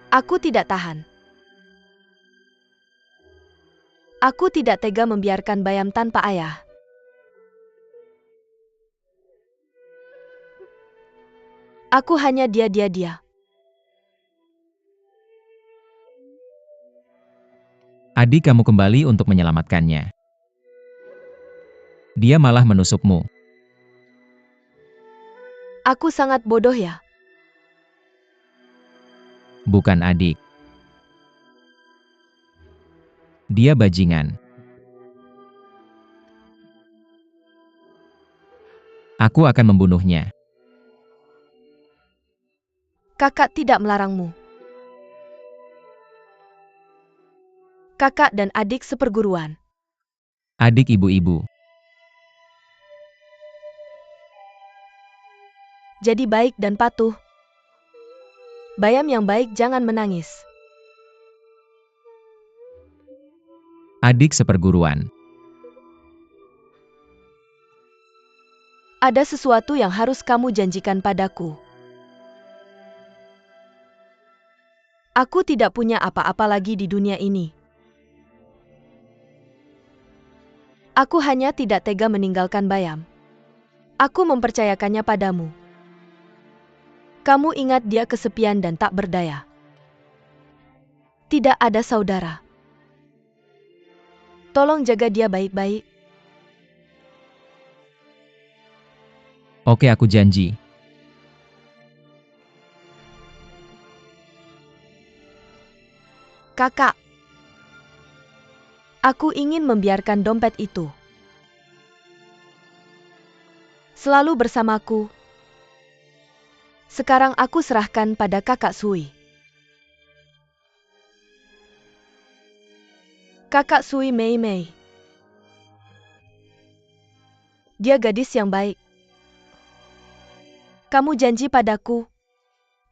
Aku tidak tahan. Aku tidak tega membiarkan Bayam tanpa ayah. Aku hanya dia. Adik, kamu kembali untuk menyelamatkannya. Dia malah menusukmu. Aku sangat bodoh ya. Bukan adik. Dia bajingan. Aku akan membunuhnya. Kakak tidak melarangmu. Kakak dan adik seperguruan. Adik ibu-ibu. Jadi baik dan patuh. Bayam yang baik jangan menangis. Adik seperguruan. Ada sesuatu yang harus kamu janjikan padaku. Aku tidak punya apa-apa lagi di dunia ini. Aku hanya tidak tega meninggalkan Bayam. Aku mempercayakannya padamu. Kamu ingat dia kesepian dan tak berdaya. Tidak ada saudara. Tolong jaga dia baik-baik. Oke, aku janji. Kakak. Aku ingin membiarkan dompet itu selalu bersamaku. Sekarang aku serahkan pada kakak Sui. Kakak Sui Mei Mei. Dia gadis yang baik. Kamu janji padaku,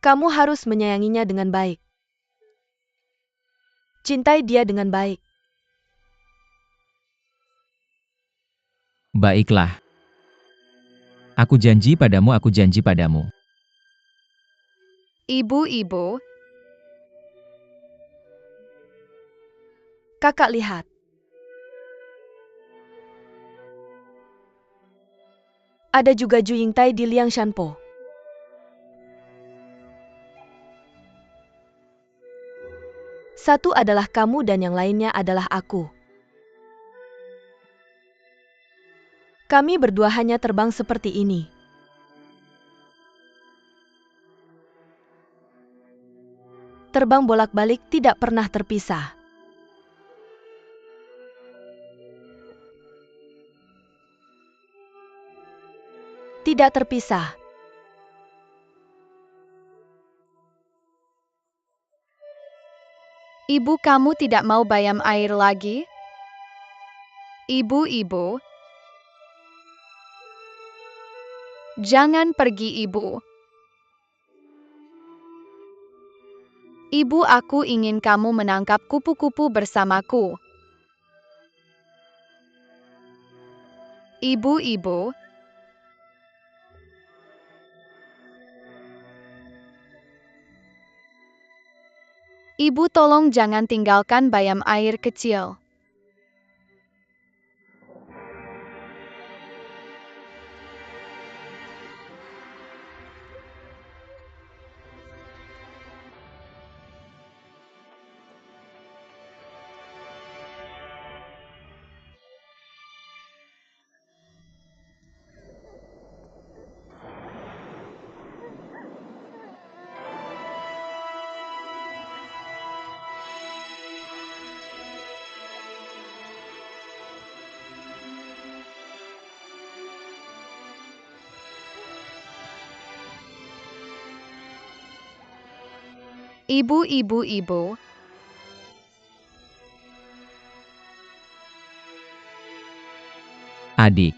kamu harus menyayanginya dengan baik. Cintai dia dengan baik. Baiklah. Aku janji padamu, aku janji padamu. ibu-ibu, Kakak lihat. Ada juga Ju Yingtai di Liang Shanpo. Satu adalah kamu dan yang lainnya adalah aku. Kami berdua hanya terbang seperti ini. Terbang bolak-balik tidak pernah terpisah. Tidak terpisah. ibu kamu tidak mau bayam air lagi? Ibu-ibu, jangan pergi ibu. Ibu, aku ingin kamu menangkap kupu-kupu bersamaku. Ibu-ibu, ibu tolong jangan tinggalkan bayam air kecil. Ibu. Adik.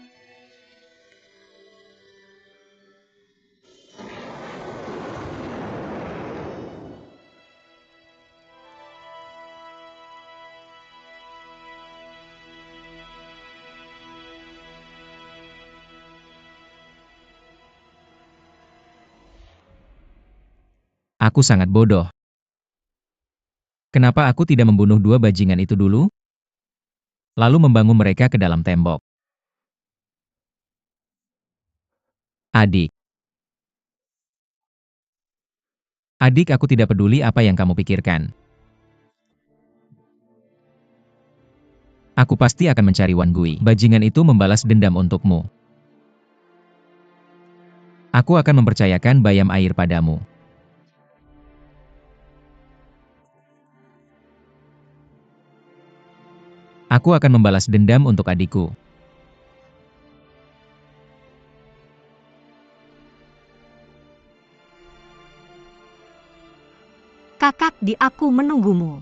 Aku sangat bodoh. Kenapa aku tidak membunuh dua bajingan itu dulu? Lalu membangun mereka ke dalam tembok. Adik. Adik, aku tidak peduli apa yang kamu pikirkan. Aku pasti akan mencari Wan Gui. Bajingan itu membalas dendam untukmu. Aku akan mempercayakan bayam air padamu. Aku akan membalas dendam untuk adikku. Kakak di aku menunggumu.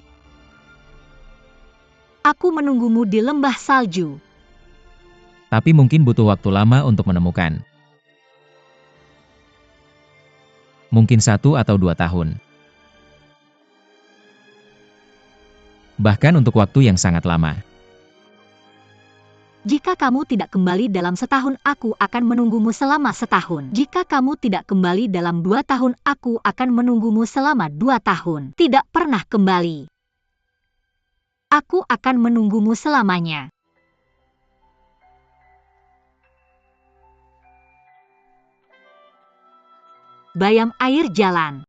Aku menunggumu di lembah salju. Tapi mungkin butuh waktu lama untuk menemukan. Mungkin 1 atau 2 tahun. Bahkan untuk waktu yang sangat lama. Jika kamu tidak kembali dalam setahun, aku akan menunggumu selama setahun. Jika kamu tidak kembali dalam 2 tahun, aku akan menunggumu selama 2 tahun. Tidak pernah kembali. Aku akan menunggumu selamanya. Bayam air jalan.